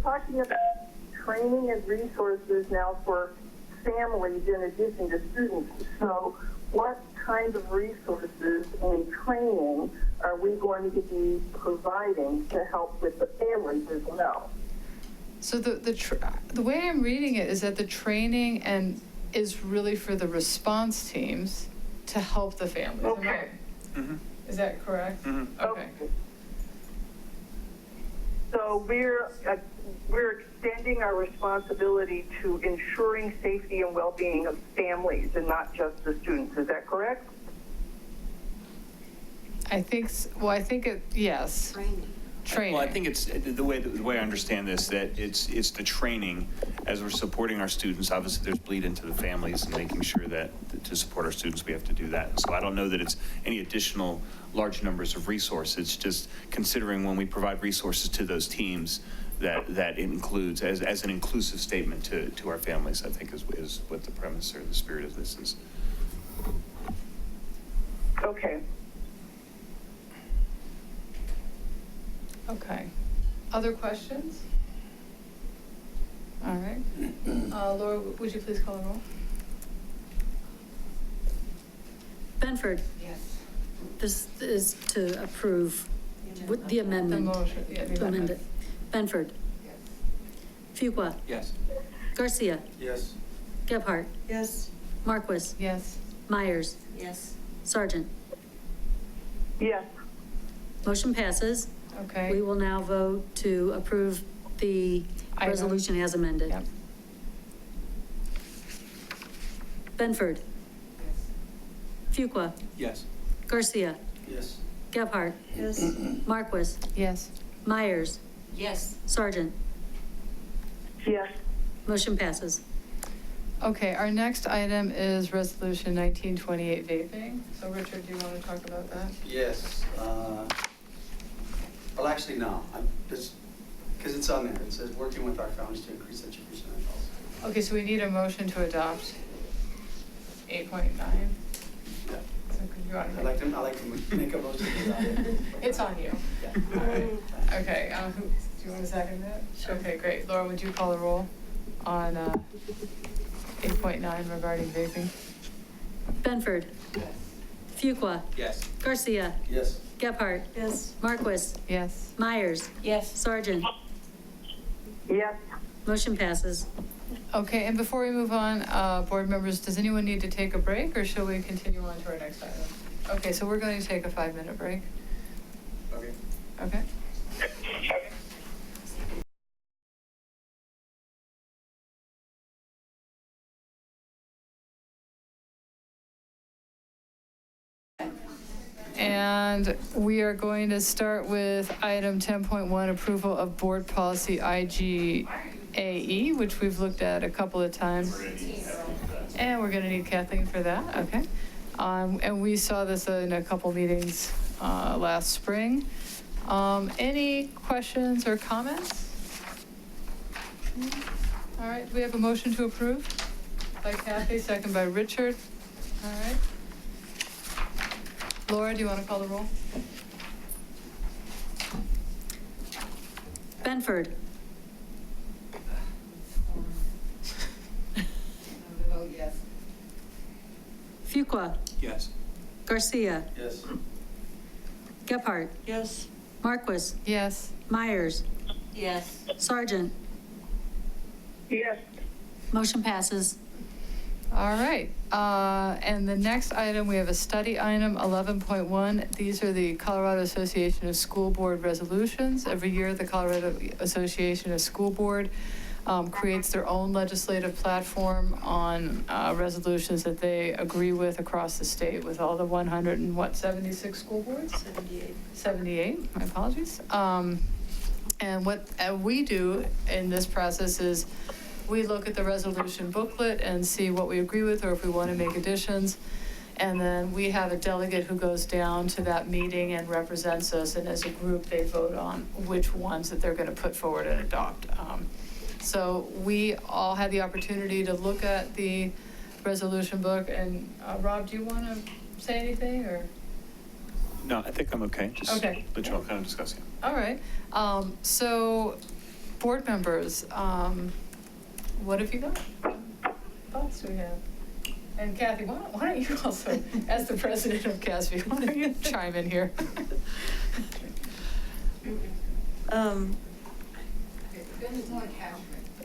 [SPEAKER 3] talking about training and resources now for families in addition to students. So what kind of resources and training are we going to be providing to help with the families as well?
[SPEAKER 1] So the way I'm reading it is that the training is really for the response teams to help the families.
[SPEAKER 3] Okay.
[SPEAKER 1] Is that correct? Okay.
[SPEAKER 3] So we're extending our responsibility to ensuring safety and well-being of families and not just the students. Is that correct?
[SPEAKER 1] I think, yes. Training.
[SPEAKER 4] Well, I think it's the way I understand this, that it's the training as we're supporting our students. Obviously, there's bleed into the families and making sure that to support our students, we have to do that. So I don't know that it's any additional large numbers of resources. It's just considering when we provide resources to those teams that it includes as an inclusive statement to our families, I think is what the premise or the spirit of this is.
[SPEAKER 3] Okay.
[SPEAKER 1] Okay. Other questions? All right. Laura, would you please call the roll?
[SPEAKER 14] Benford.
[SPEAKER 1] Yes.
[SPEAKER 14] This is to approve with the amendment.
[SPEAKER 1] The motion, yeah, the
[SPEAKER 14] To amend it.
[SPEAKER 1] amendment.
[SPEAKER 14] Benford. Fuqua.
[SPEAKER 21] Yes.
[SPEAKER 14] Garcia.
[SPEAKER 7] Yes.
[SPEAKER 14] Gebhardt.
[SPEAKER 6] Yes.
[SPEAKER 14] Marquis.
[SPEAKER 1] Yes.
[SPEAKER 14] Myers.
[SPEAKER 6] Yes.
[SPEAKER 14] Sargent.
[SPEAKER 3] Yes.
[SPEAKER 14] Motion passes.
[SPEAKER 1] Okay.
[SPEAKER 14] We will now vote to approve the
[SPEAKER 1] Item.
[SPEAKER 14] resolution as amended.
[SPEAKER 1] Yep.
[SPEAKER 14] Benford. Fuqua.
[SPEAKER 21] Yes.
[SPEAKER 14] Garcia.
[SPEAKER 7] Yes.
[SPEAKER 14] Gebhardt.
[SPEAKER 6] Yes.
[SPEAKER 14] Marquis.
[SPEAKER 1] Yes.
[SPEAKER 14] Myers.
[SPEAKER 6] Yes.
[SPEAKER 14] Sargent.
[SPEAKER 3] Yes.
[SPEAKER 14] Motion passes.
[SPEAKER 1] Okay, our next item is Resolution 1928 vaping. So Richard, do you want to talk about that?
[SPEAKER 7] Yes. Well, actually, no. Because it's on there. It says working with our families to increase education and health.
[SPEAKER 1] Okay, so we need a motion to adopt 8.9.
[SPEAKER 7] Yeah.
[SPEAKER 1] So could you want
[SPEAKER 7] I'd like to make a motion to adopt it.
[SPEAKER 1] It's on you.
[SPEAKER 7] Yeah.
[SPEAKER 1] All right. Okay, do you want to second that? Okay, great. Laura, would you call the roll on 8.9 regarding vaping?
[SPEAKER 14] Benford.
[SPEAKER 7] Yes.
[SPEAKER 14] Fuqua.
[SPEAKER 21] Yes.
[SPEAKER 14] Garcia.
[SPEAKER 7] Yes.
[SPEAKER 14] Gebhardt.
[SPEAKER 6] Yes.
[SPEAKER 14] Marquis.
[SPEAKER 1] Yes.
[SPEAKER 14] Myers.
[SPEAKER 6] Yes.
[SPEAKER 14] Sargent.
[SPEAKER 3] Yes.
[SPEAKER 14] Motion passes.
[SPEAKER 1] Okay, and before we move on, board members, does anyone need to take a break, or shall we continue on to our next item? Okay, so we're going to take a 5-minute break.
[SPEAKER 7] Okay.
[SPEAKER 1] Okay. And we are going to start with item 10.1, approval of board policy IGAE, which we've looked at a couple of times. And we're going to need Kathleen for that, okay. And we saw this in a couple meetings last spring. Any questions or comments? All right, we have a motion to approve by Kathy, second by Richard. All right. Laura, do you want to call the roll?
[SPEAKER 14] Benford.
[SPEAKER 5] Fuqua.
[SPEAKER 21] Yes.
[SPEAKER 5] Garcia.
[SPEAKER 7] Yes.
[SPEAKER 5] Gephardt.
[SPEAKER 6] Yes.
[SPEAKER 5] Marquis.
[SPEAKER 1] Yes.
[SPEAKER 5] Myers.
[SPEAKER 6] Yes.
[SPEAKER 5] Sargent.
[SPEAKER 3] Yes.
[SPEAKER 5] Motion passes.
[SPEAKER 1] All right. And the next item, we have a study item, 11.1. These are the Colorado Association of School Board resolutions. Every year, the Colorado Association of School Board creates their own legislative platform on resolutions that they agree with across the state with all the 76 school boards?
[SPEAKER 6] 78.
[SPEAKER 1] 78, my apologies. And what we do in this process is we look at the resolution booklet and see what we agree with or if we want to make additions. And then we have a delegate who goes down to that meeting and represents us. And as a group, they vote on which ones that they're going to put forward and adopt. So we all had the opportunity to look at the resolution book. And Rob, do you want to say anything or?
[SPEAKER 4] No, I think I'm okay. Just
[SPEAKER 1] Okay.
[SPEAKER 4] let you all kind of discuss it.
[SPEAKER 1] All right. So board members, what have you got? Thoughts do we have? And Kathy, why don't you also, as the president of CASB, why don't you chime in here?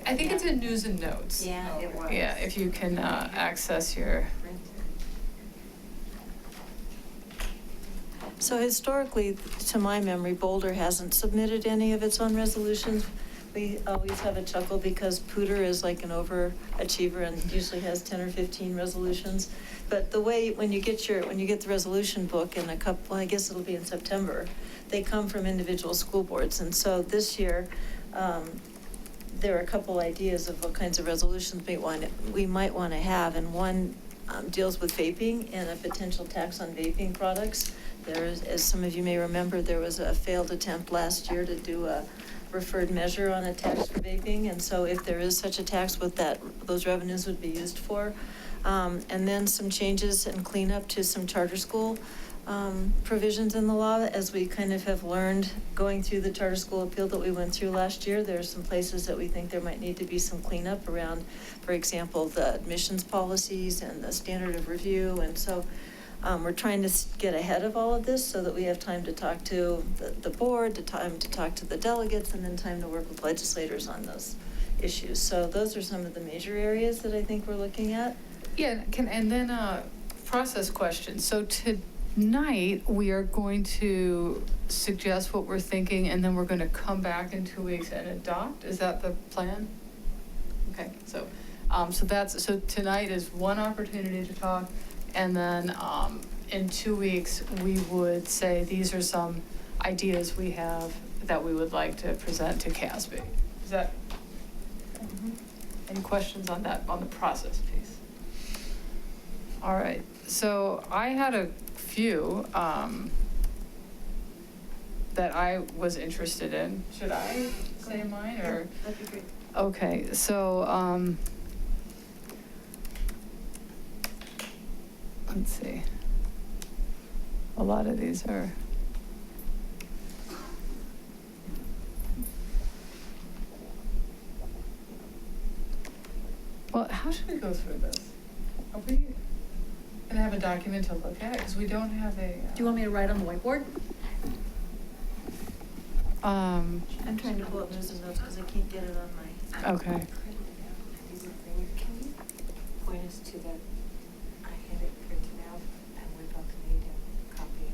[SPEAKER 1] I think it's in news and notes.
[SPEAKER 8] Yeah, it was.
[SPEAKER 1] Yeah, if you can access your.
[SPEAKER 6] So historically, to my memory, Boulder hasn't submitted any of its own resolutions. We always have a chuckle because Pooter is like an overachiever and usually has 10 or 15 resolutions. But the way, when you get the resolution book in a couple, I guess it'll be in September, they come from individual school boards. And so this year, there are a couple ideas of what kinds of resolutions we might want to have. And one deals with vaping and a potential tax on vaping products. There is, as some of you may remember, there was a failed attempt last year to do a referred measure on a tax for vaping. And so if there is such a tax, what those revenues would be used for. And then some changes and cleanup to some charter school provisions in the law. As we kind of have learned going through the charter school appeal that we went through last year, there are some places that we think there might need to be some cleanup around, for example, the admissions policies and the standard of review. And so we're trying to get ahead of all of this so that we have time to talk to the board, time to talk to the delegates, and then time to work with legislators on those issues. So those are some of the major areas that I think we're looking at.
[SPEAKER 1] Yeah, and then process questions. So tonight, we are going to suggest what we're thinking, and then we're going to come back in 2 weeks and adopt. Is that the plan? Okay, so so tonight is one opportunity to talk. And then in 2 weeks, we would say these are some ideas we have that we would like to present to CASB. Is that, any questions on that, on the process piece? All right, so I had a few that I was interested in. Should I say mine or?
[SPEAKER 6] Yeah, that'd be great.
[SPEAKER 1] Okay, so let's see. A lot of these are. Well, how should we go through this? Are we going to have a document to look at? Because we don't have a.
[SPEAKER 5] Do you want me to write on the whiteboard?
[SPEAKER 6] I'm trying to pull up news and notes because I can't get it on my.
[SPEAKER 1] Okay.
[SPEAKER 8] Can you point us to that? I had it printed out and we both made a copy.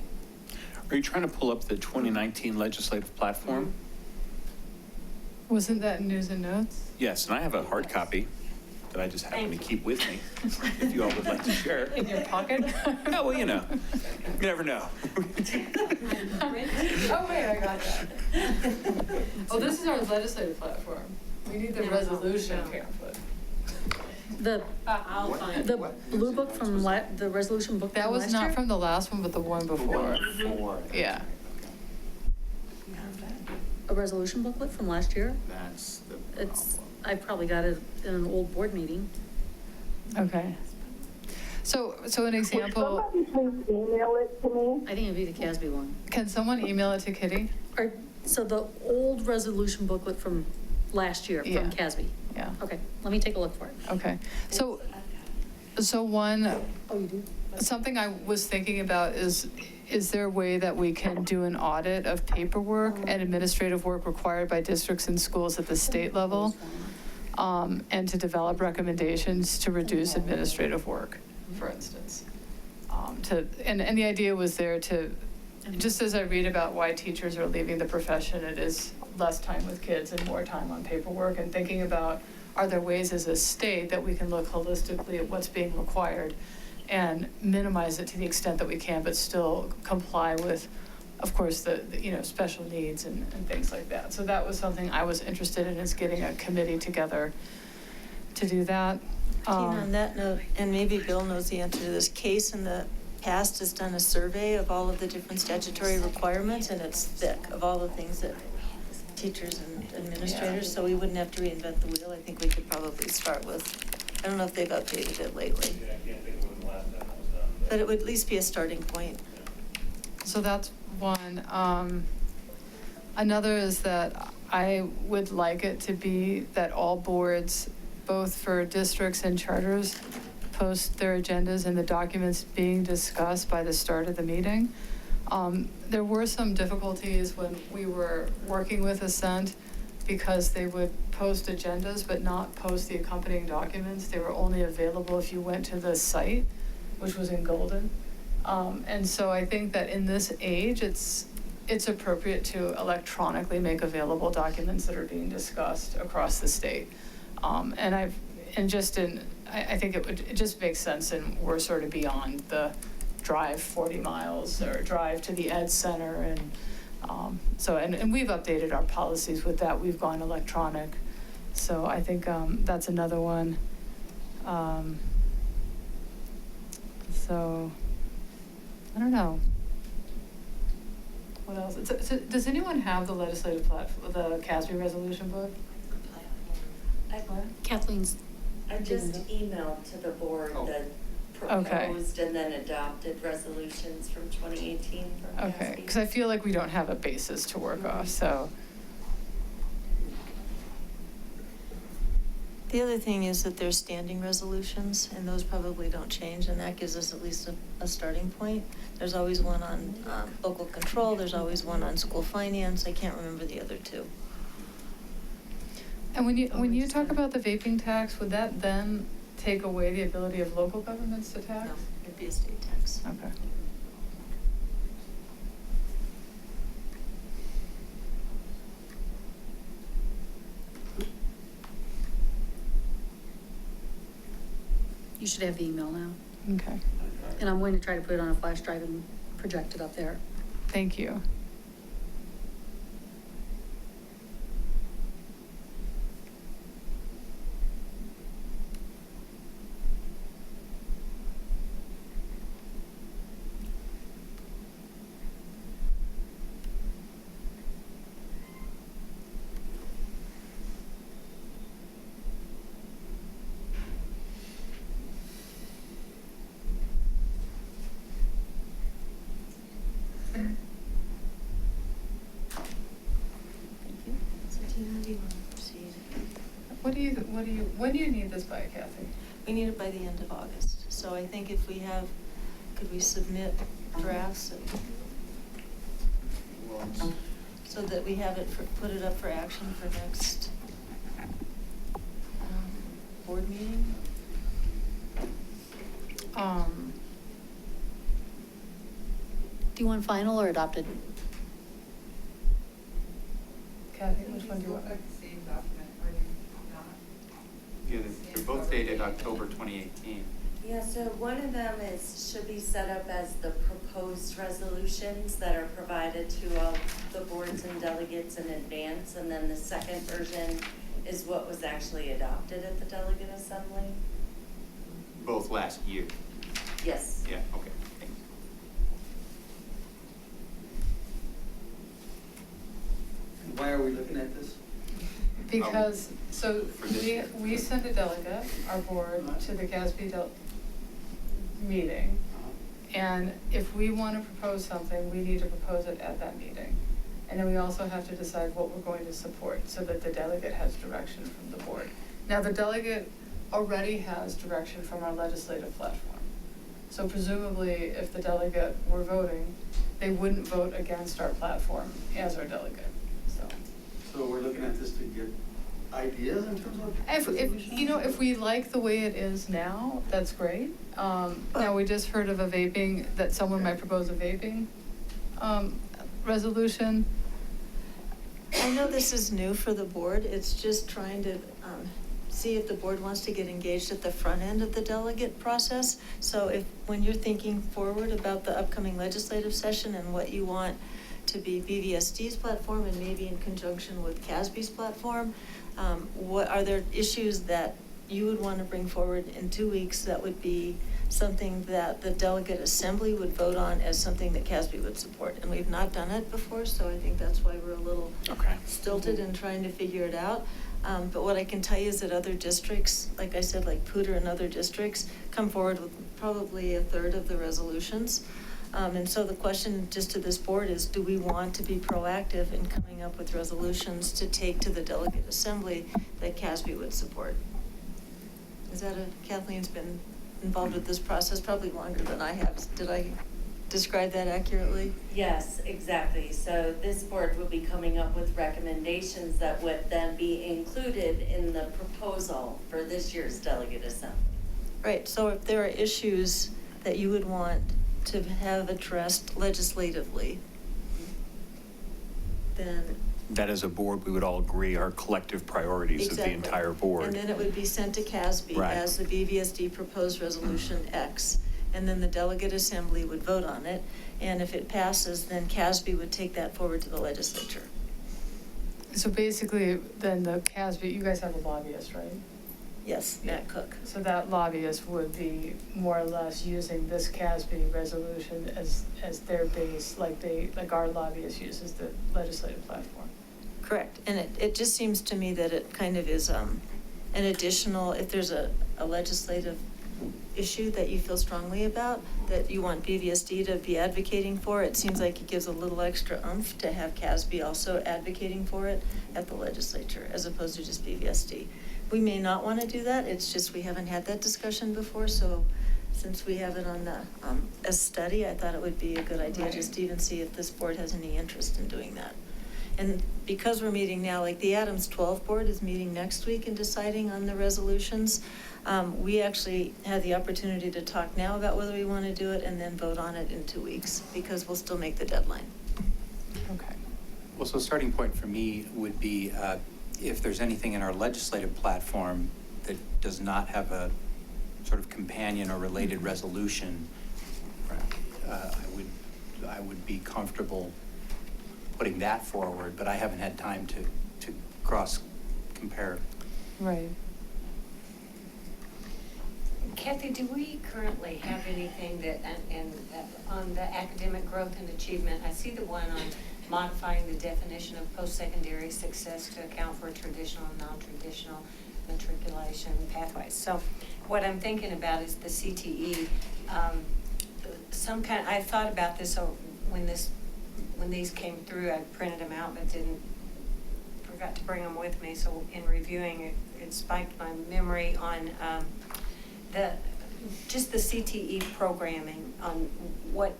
[SPEAKER 4] Are you trying to pull up the 2019 legislative platform?
[SPEAKER 1] Wasn't that in news and notes?
[SPEAKER 4] Yes, and I have a hard copy that I just happen to keep with me, if you all would like to share.
[SPEAKER 1] In your pocket?
[SPEAKER 4] No, well, you know, you never know.
[SPEAKER 1] Oh, wait, I got that. Oh, this is our legislative platform. We need the resolution pamphlet.
[SPEAKER 5] The blue book from the resolution book
[SPEAKER 1] That
[SPEAKER 5] from
[SPEAKER 1] was
[SPEAKER 5] last
[SPEAKER 1] not
[SPEAKER 5] year?
[SPEAKER 1] from the last one, but the one before. Yeah.
[SPEAKER 5] A resolution booklet from last year?
[SPEAKER 21] That's the
[SPEAKER 5] It's, I probably got it in an old board meeting.
[SPEAKER 1] Okay. So an example,
[SPEAKER 3] Would somebody please email it to me?
[SPEAKER 5] I think it'd be the CASB one.
[SPEAKER 1] can someone email it to Kitty?
[SPEAKER 5] So the old resolution booklet from last year
[SPEAKER 1] Yeah.
[SPEAKER 5] from CASB?
[SPEAKER 1] Yeah.
[SPEAKER 5] Okay, let me take a look for it.
[SPEAKER 1] Okay. So one,
[SPEAKER 5] Oh, you do?
[SPEAKER 1] Something I was thinking about is there a way that we can do an audit of paperwork and administrative work required by districts and schools at the state level, and to develop recommendations to reduce administrative work, for instance? And the idea was there to, just as I read about why teachers are leaving the profession, it is less time with kids and more time on paperwork, and thinking about, are there ways as a state that we can look holistically at what's being required and minimize it to the extent that we can, but still comply with, of course, the special needs and things like that. So that was something I was interested in, is getting a committee together to do that.
[SPEAKER 6] Tina, on that note, and maybe Bill knows the answer to this, Case in the past has done a survey of all of the different statutory requirements, and it's thick of all the things that teachers and administrators, so we wouldn't have to reinvent the wheel. I think we could probably start with, I don't know if they've updated it lately.
[SPEAKER 20] Yeah, I can't think of when the last time that was done.
[SPEAKER 6] But it would at least be a starting point.
[SPEAKER 1] So that's one. Another is that I would like it to be that all boards, both for districts and charters, post their agendas and the documents being discussed by the start of the meeting. There were some difficulties when we were working with Ascent, because they would post agendas but not post the accompanying documents. They were only available if you went to the site, which was in Golden. And so I think that in this age, it's appropriate to electronically make available documents that are being discussed across the state. I think it just makes sense, and we're sort of beyond the drive 40 miles or drive to the Ed Center, and we've updated our policies with that. We've gone electronic. So I think that's another one. So I don't know. What else? So does anyone have the legislative platform, the CASB resolution book?
[SPEAKER 15] Kathleen's. I just emailed to the board the proposed and then adopted resolutions from 2018 from
[SPEAKER 1] Okay, because I feel like we don't have a basis to work off, so.
[SPEAKER 6] The other thing is that there's standing resolutions, and those probably don't change, and that gives us at least a starting point. There's always one on local control, there's always one on school finance. I can't remember the other two.
[SPEAKER 1] And when you talk about the vaping tax, would that then take away the ability of local governments to tax?
[SPEAKER 6] No, it'd be a state tax.
[SPEAKER 1] Okay.
[SPEAKER 5] You should have the email now.
[SPEAKER 1] Okay.
[SPEAKER 5] And I'm going to try to put it on a flash drive and project it up there.
[SPEAKER 1] Thank you. When do you need this by, Kathy?
[SPEAKER 6] We need it by the end of August. So I think if we have, could we submit drafts so that we have it, put it up for action for next board meeting?
[SPEAKER 5] Do you want final or adopted?
[SPEAKER 1] Kathy, which one do you want?
[SPEAKER 2] Yeah, they're both dated October 2018.
[SPEAKER 15] Yeah, so one of them should be set up as the proposed resolutions that are provided to all the boards and delegates in advance, and then the second version is what was actually adopted at the delegate assembly.
[SPEAKER 2] Both last year.
[SPEAKER 15] Yes.
[SPEAKER 2] Yeah, okay, thanks.
[SPEAKER 7] Why are we looking at this?
[SPEAKER 1] Because, so we send a delegate, our board, to the CASB meeting. And if we want to propose something, we need to propose it at that meeting. And then we also have to decide what we're going to support so that the delegate has direction from the board. Now, the delegate already has direction from our legislative platform. So presumably, if the delegate were voting, they wouldn't vote against our platform as our delegate, so.
[SPEAKER 7] So we're looking at this to get ideas in terms of.
[SPEAKER 1] If we like the way it is now, that's great. Now, we just heard of a vaping, that someone might propose a vaping resolution.
[SPEAKER 6] I know this is new for the board. It's just trying to see if the board wants to get engaged at the front end of the delegate process. So when you're thinking forward about the upcoming legislative session and what you want to be BVSD's platform and maybe in conjunction with CASB's platform, what are there issues that you would want to bring forward in 2 weeks that would be something that the delegate assembly would vote on as something that CASB would support? And we've not done it before, so I think that's why we're a little stilted in trying to figure it out. But what I can tell you is that other districts, like I said, like Poudre and other districts, come forward with probably a third of the resolutions. And so the question just to this board is, do we want to be proactive in coming up with resolutions to take to the delegate assembly that CASB would support? Kathleen's been involved with this process probably longer than I have. Did I describe that accurately?
[SPEAKER 15] Yes, exactly. So this board will be coming up with recommendations that would then be included in the proposal for this year's delegate assembly.
[SPEAKER 6] Right, so if there are issues that you would want to have addressed legislatively, then.
[SPEAKER 4] That as a board, we would all agree are collective priorities of the entire board.
[SPEAKER 6] And then it would be sent to CASB as the BVSD proposed resolution X. And then the delegate assembly would vote on it. And if it passes, then CASB would take that forward to the legislature.
[SPEAKER 1] So basically, then the CASB, you guys have a lobbyist, right?
[SPEAKER 6] Yes, Matt Cook.
[SPEAKER 1] So that lobbyist would be more or less using this CASB resolution as their base, like our lobbyist uses the legislative platform.
[SPEAKER 6] Correct. And it just seems to me that it kind of is an additional, if there's a legislative issue that you feel strongly about, that you want BVSD to be advocating for, it seems like it gives a little extra oomph to have CASB also advocating for it at the legislature, as opposed to just BVSD. We may not want to do that. It's just we haven't had that discussion before, so since we have it on the a study, I thought it would be a good idea just to even see if this board has any interest in doing that. And because we're meeting now, like the Adams 12 board is meeting next week and deciding on the resolutions, we actually had the opportunity to talk now about whether we want to do it and then vote on it in 2 weeks, because we'll still make the deadline.
[SPEAKER 1] Okay.
[SPEAKER 21] Well, so starting point for me would be if there's anything in our legislative platform that does not have a sort of companion or related resolution, I would be comfortable putting that forward, but I haven't had time to cross-compare.
[SPEAKER 1] Right.
[SPEAKER 8] Kathy, do we currently have anything that, and on the academic growth and achievement, I see the one on modifying the definition of post-secondary success to account for traditional and non-traditional matriculation pathways. So what I'm thinking about is the CTE. I thought about this when these came through. I printed them out, but forgot to bring them with me. So in reviewing it spiked my memory on just the CTE programming, on what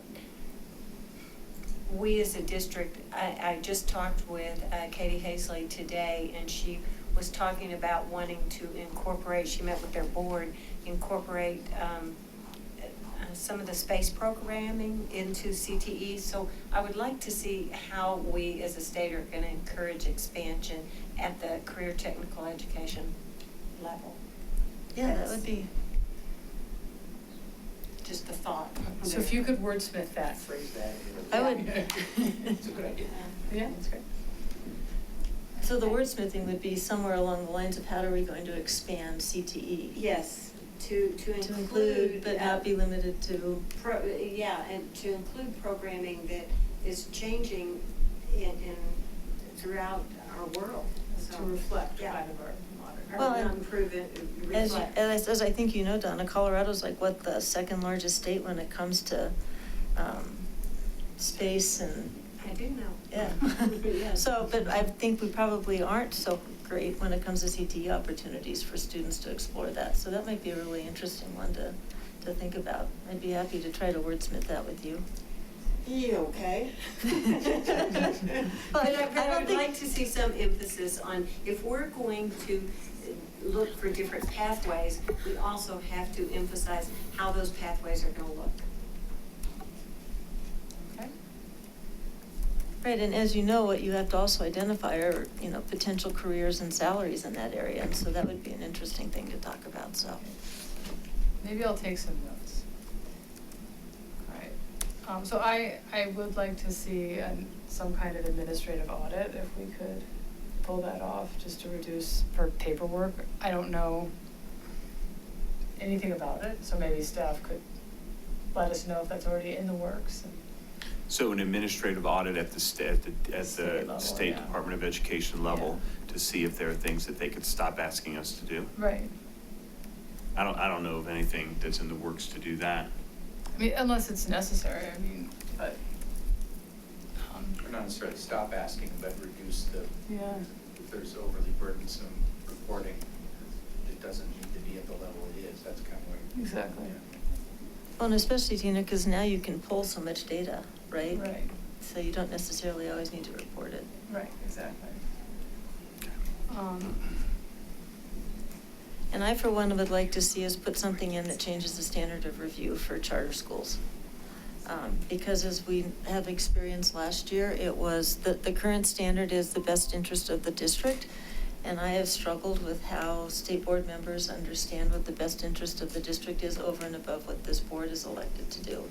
[SPEAKER 8] we as a district. I just talked with Katie Hazley today, and she was talking about wanting to incorporate, she met with their board, incorporate some of the space programming into CTE. So I would like to see how we as a state are going to encourage expansion at the career technical education level.
[SPEAKER 6] Yeah, that would be
[SPEAKER 8] just a thought.
[SPEAKER 1] So if you could wordsmith that.
[SPEAKER 2] Phrase that.
[SPEAKER 6] I would.
[SPEAKER 2] It's a good idea.
[SPEAKER 1] Yeah, that's great.
[SPEAKER 6] So the wordsmithing would be somewhere along the lines of how are we going to expand CTE?
[SPEAKER 8] Yes, to
[SPEAKER 6] include, but not be limited to.
[SPEAKER 8] And to include programming that is changing throughout our world. So,
[SPEAKER 1] To reflect kind of our modern.
[SPEAKER 6] Well,
[SPEAKER 8] not improve it, reflect.
[SPEAKER 6] As I think you know, Donna, Colorado's like what, the second largest state when it comes to space and.
[SPEAKER 8] I do know.
[SPEAKER 6] Yeah.
[SPEAKER 8] Yeah.
[SPEAKER 6] So, but I think we probably aren't so great when it comes to CTE opportunities for students to explore that. So that might be a really interesting one to to think about. I'd be happy to try to wordsmith that with you.
[SPEAKER 8] Yeah, okay.
[SPEAKER 6] But
[SPEAKER 8] I
[SPEAKER 6] don't
[SPEAKER 8] would
[SPEAKER 6] think-
[SPEAKER 8] like to see some emphasis on, if we're going to look for different pathways, we also have to emphasize how those pathways are gonna look.
[SPEAKER 1] Okay.
[SPEAKER 6] Right, and as you know, what you have to also identify are, potential careers and salaries in that area, and so that would be an interesting thing to talk about, so.
[SPEAKER 1] Maybe I'll take some notes. All right. So I would like to see some kind of administrative audit, if we could pull that off, just to reduce paperwork. I don't know anything about it, so maybe staff could let us know if that's already in the works.
[SPEAKER 4] So an administrative audit at the
[SPEAKER 1] State level,
[SPEAKER 4] State
[SPEAKER 1] yeah.
[SPEAKER 4] Department of Education level to see if there are things that they could stop asking us to do.
[SPEAKER 1] Right.
[SPEAKER 4] I don't know of anything that's in the works to do that.
[SPEAKER 1] I mean, unless it's necessary, but.
[SPEAKER 21] Or not necessarily stop asking, but reduce the,
[SPEAKER 1] Yeah.
[SPEAKER 21] if there's overly burdensome reporting, it doesn't need to be at the level it is. That's kind of what.
[SPEAKER 1] Exactly.
[SPEAKER 6] Well, and especially, Tina, because now you can pull so much data, right?
[SPEAKER 1] Right.
[SPEAKER 6] So you don't necessarily always need to report it.
[SPEAKER 1] Right, exactly.
[SPEAKER 6] And I, for one, would like to see us put something in that changes the standard of review for charter schools. Because as we have experienced last year, it was, the current standard is the best interest of the district. And I have struggled with how state board members understand what the best interest of the district is over and above what this board is elected to do.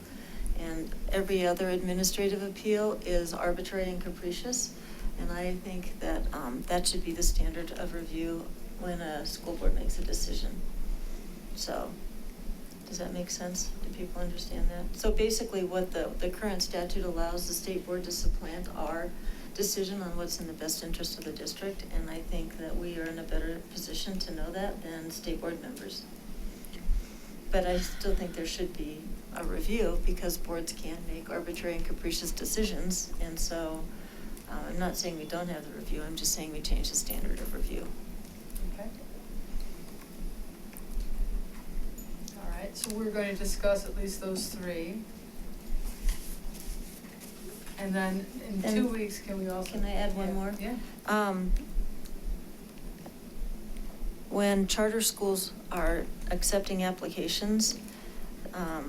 [SPEAKER 6] And every other administrative appeal is arbitrary and capricious. And I think that that should be the standard of review when a school board makes a decision. So, does that make sense? Do people understand that? So basically what the current statute allows the state board to supplant our decision on what's in the best interest of the district. And I think that we are in a better position to know that than state board members. But I still think there should be a review because boards can make arbitrary and capricious decisions. And so I'm not saying we don't have the review, I'm just saying we change the standard of review.
[SPEAKER 1] Okay. All right, so we're going to discuss at least those three. And then in 2 weeks, can we also?
[SPEAKER 6] Can I add one more?
[SPEAKER 1] Yeah.
[SPEAKER 6] When charter schools are accepting applications, I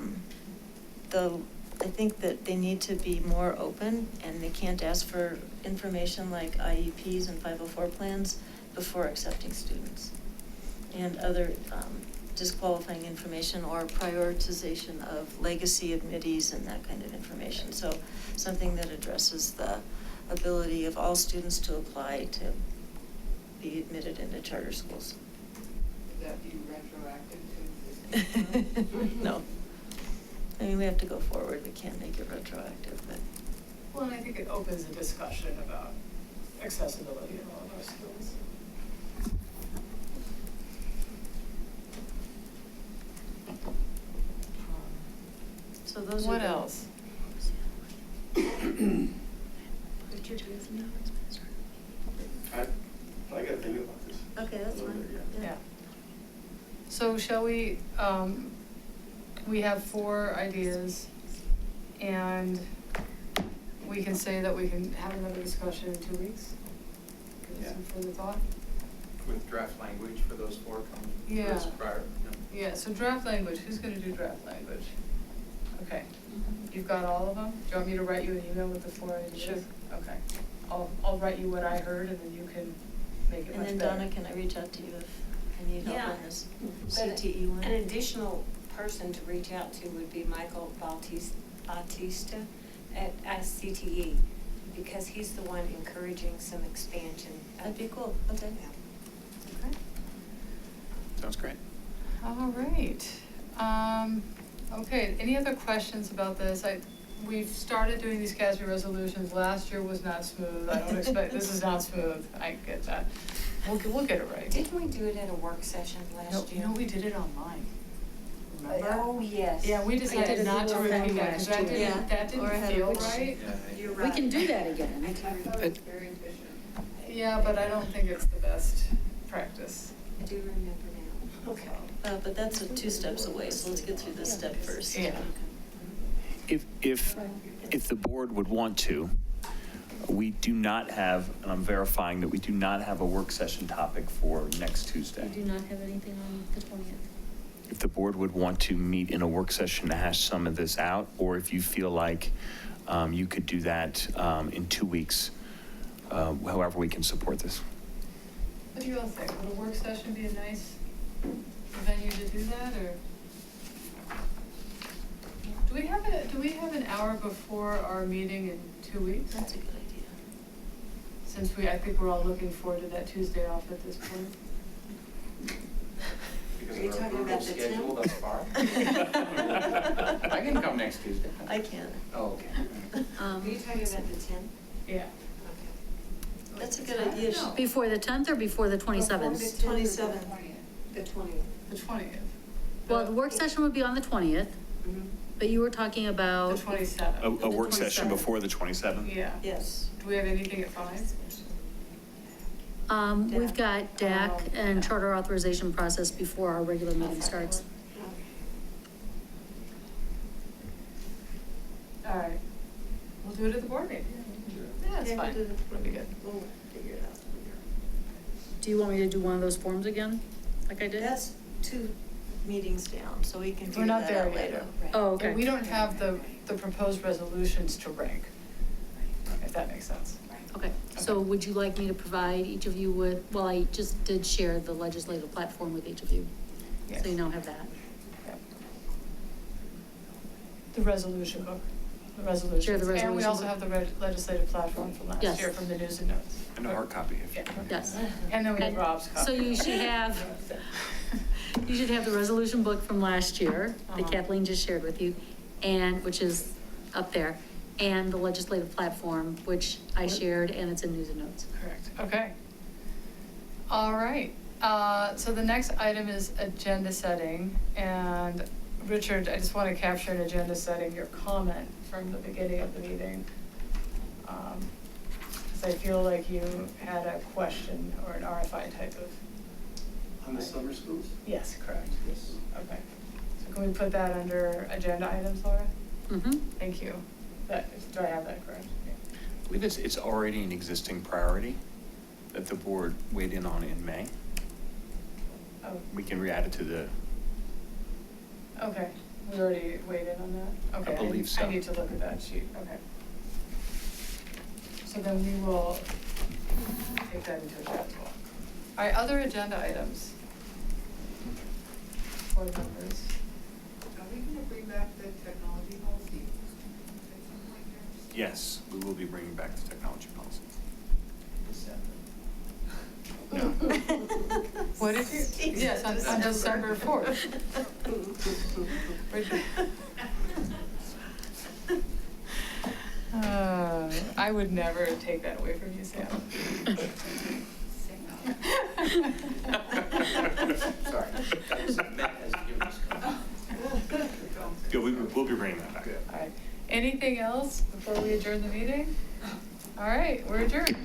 [SPEAKER 6] think that they need to be more open and they can't ask for information like IEPs and 504 plans before accepting students. And other disqualifying information or prioritization of legacy admittees and that kind of information. So something that addresses the ability of all students to apply to be admitted into charter schools.
[SPEAKER 1] Would that be retroactive to existing?
[SPEAKER 6] No. I mean, we have to go forward. We can't make it retroactive, but.
[SPEAKER 1] Well, and I think it opens a discussion about accessibility in all of our schools.
[SPEAKER 6] So those are
[SPEAKER 1] What
[SPEAKER 6] the-
[SPEAKER 1] else?
[SPEAKER 6] Richard, do you have any comments?
[SPEAKER 7] I gotta think about this.
[SPEAKER 6] Okay, that's fine.
[SPEAKER 1] Yeah. So shall we have 4 ideas, and we can say that we can have another discussion in 2 weeks? Give us some further thought?
[SPEAKER 21] With draft language for those 4 coming
[SPEAKER 1] Yeah.
[SPEAKER 21] first prior.
[SPEAKER 1] Yeah, so draft language, who's gonna do draft language? Okay, you've got all of them? Do you want me to write you an email with the 4 ideas?
[SPEAKER 6] Sure.
[SPEAKER 1] Okay, I'll write you what I heard, and then you can make it
[SPEAKER 6] And
[SPEAKER 1] much
[SPEAKER 6] then
[SPEAKER 1] better.
[SPEAKER 6] Donna, can I reach out to you if I need help
[SPEAKER 8] Yeah.
[SPEAKER 6] on this
[SPEAKER 8] But
[SPEAKER 6] CTE one?
[SPEAKER 8] An additional person to reach out to would be Michael Bautista at CTE, because he's the one encouraging some expansion.
[SPEAKER 6] That'd be cool, okay.
[SPEAKER 1] Okay.
[SPEAKER 21] Sounds great.
[SPEAKER 1] All right. Okay, any other questions about this? We've started doing these CASB resolutions. Last year was not smooth. I don't expect, this is not smooth. I get that. We'll get it right.
[SPEAKER 8] Didn't we do it at a work session last year?
[SPEAKER 1] No, we did it online. Remember?
[SPEAKER 8] Oh, yes.
[SPEAKER 1] Yeah, we decided not to review that because that didn't
[SPEAKER 6] Or had a
[SPEAKER 1] feel
[SPEAKER 6] which-
[SPEAKER 1] right.
[SPEAKER 8] You're
[SPEAKER 14] We
[SPEAKER 8] right.
[SPEAKER 14] can do that again.
[SPEAKER 8] I do
[SPEAKER 1] Very efficient. Yeah, but I don't think it's the best practice.
[SPEAKER 8] remember now.
[SPEAKER 6] Okay, but that's 2 steps away, so let's get through this step first.
[SPEAKER 1] Yeah.
[SPEAKER 4] If the board would want to, we do not have, and I'm verifying that we do not have a work session topic for next Tuesday.
[SPEAKER 5] We do not have anything on the 20th.
[SPEAKER 4] If the board would want to meet in a work session to hash some of this out, or if you feel like you could do that in 2 weeks, however we can support this.
[SPEAKER 1] What do you all think? Would a work session be a nice venue to do that, or? Do we have an hour before our meeting in 2 weeks?
[SPEAKER 6] That's a good idea.
[SPEAKER 1] Since I think we're all looking forward to that Tuesday off at this point.
[SPEAKER 6] Are you talking about the 10th?
[SPEAKER 21] Thus far. I can come next Tuesday.
[SPEAKER 6] I can.
[SPEAKER 21] Oh, okay.
[SPEAKER 6] Are you talking about the 10th?
[SPEAKER 1] Yeah.
[SPEAKER 6] That's a good idea.
[SPEAKER 5] Before the 10th or before the 27th?
[SPEAKER 6] 27th.
[SPEAKER 1] The 20th. The 20th.
[SPEAKER 5] Well, the work session would be on the 20th, but you were talking
[SPEAKER 1] The
[SPEAKER 5] about.
[SPEAKER 1] 27th.
[SPEAKER 4] A work session
[SPEAKER 5] 27th.
[SPEAKER 4] before the 27th?
[SPEAKER 1] Yeah.
[SPEAKER 6] Yes.
[SPEAKER 1] Do we have anything at 5?
[SPEAKER 5] We've got DAC and charter authorization process before our regular meeting starts.
[SPEAKER 1] All right. We'll do it at the board meeting. Yeah, that's fine. That'll be good.
[SPEAKER 6] We'll figure it out.
[SPEAKER 5] Do you want me to do one of those forms again, like I did?
[SPEAKER 6] That's 2 meetings down, so we can
[SPEAKER 1] We're
[SPEAKER 6] figure
[SPEAKER 1] not
[SPEAKER 6] that
[SPEAKER 1] there
[SPEAKER 6] out
[SPEAKER 1] yet.
[SPEAKER 6] later.
[SPEAKER 5] Oh,
[SPEAKER 1] Yeah,
[SPEAKER 5] okay.
[SPEAKER 1] we don't have the proposed resolutions to rank, if that makes sense.
[SPEAKER 5] Okay, so would you like me to provide each of you with, well, I just did share the legislative platform with each of you.
[SPEAKER 1] Yes.
[SPEAKER 5] So you now have that.
[SPEAKER 1] Yep. The resolution book, the resolutions.
[SPEAKER 5] Share the
[SPEAKER 1] And we
[SPEAKER 5] resolution
[SPEAKER 1] also
[SPEAKER 5] book.
[SPEAKER 1] have the legislative platform from last
[SPEAKER 5] Yes.
[SPEAKER 1] year from the news and notes.
[SPEAKER 4] And a hard copy if you.
[SPEAKER 5] Yes.
[SPEAKER 1] And then we have Rob's copy.
[SPEAKER 5] So you should have, you should have the resolution book from last year that
[SPEAKER 1] Uh-huh.
[SPEAKER 5] Kathleen just shared with you, and, which is up there, and the legislative platform, which I shared, and it's in news and notes.
[SPEAKER 1] Correct, okay. All right, so the next item is agenda setting, and Richard, I just want to capture in agenda setting your comment from the beginning of the meeting. Because I feel like you had a question or an RFI type of.
[SPEAKER 7] On the summer schools?
[SPEAKER 1] Yes, correct.
[SPEAKER 7] Yes.
[SPEAKER 1] Okay, so can we put that under agenda items, Laura?
[SPEAKER 5] Mm-hmm.
[SPEAKER 1] Thank you. Do I have that correct? Yeah.
[SPEAKER 4] I believe it's already an existing priority that the board weighed in on in May.
[SPEAKER 1] Oh,
[SPEAKER 4] We can re-add it to the,
[SPEAKER 1] okay, we already weighed in on that? Okay,
[SPEAKER 4] believe so.
[SPEAKER 1] I need to look at that sheet, okay. So then we will take that into account as well. All right, other agenda items. Board members.
[SPEAKER 9] Are we gonna bring back the technology policy?
[SPEAKER 4] yes, we will be bringing back the technology policy.
[SPEAKER 1] What did you, yes, on December 4th. I would never take that away from you, Sam.
[SPEAKER 21] Sorry. I was meant as giving us
[SPEAKER 4] Yeah, we'll be bringing that back.
[SPEAKER 1] All right. Anything else before we adjourn the meeting? All right, we're adjourned.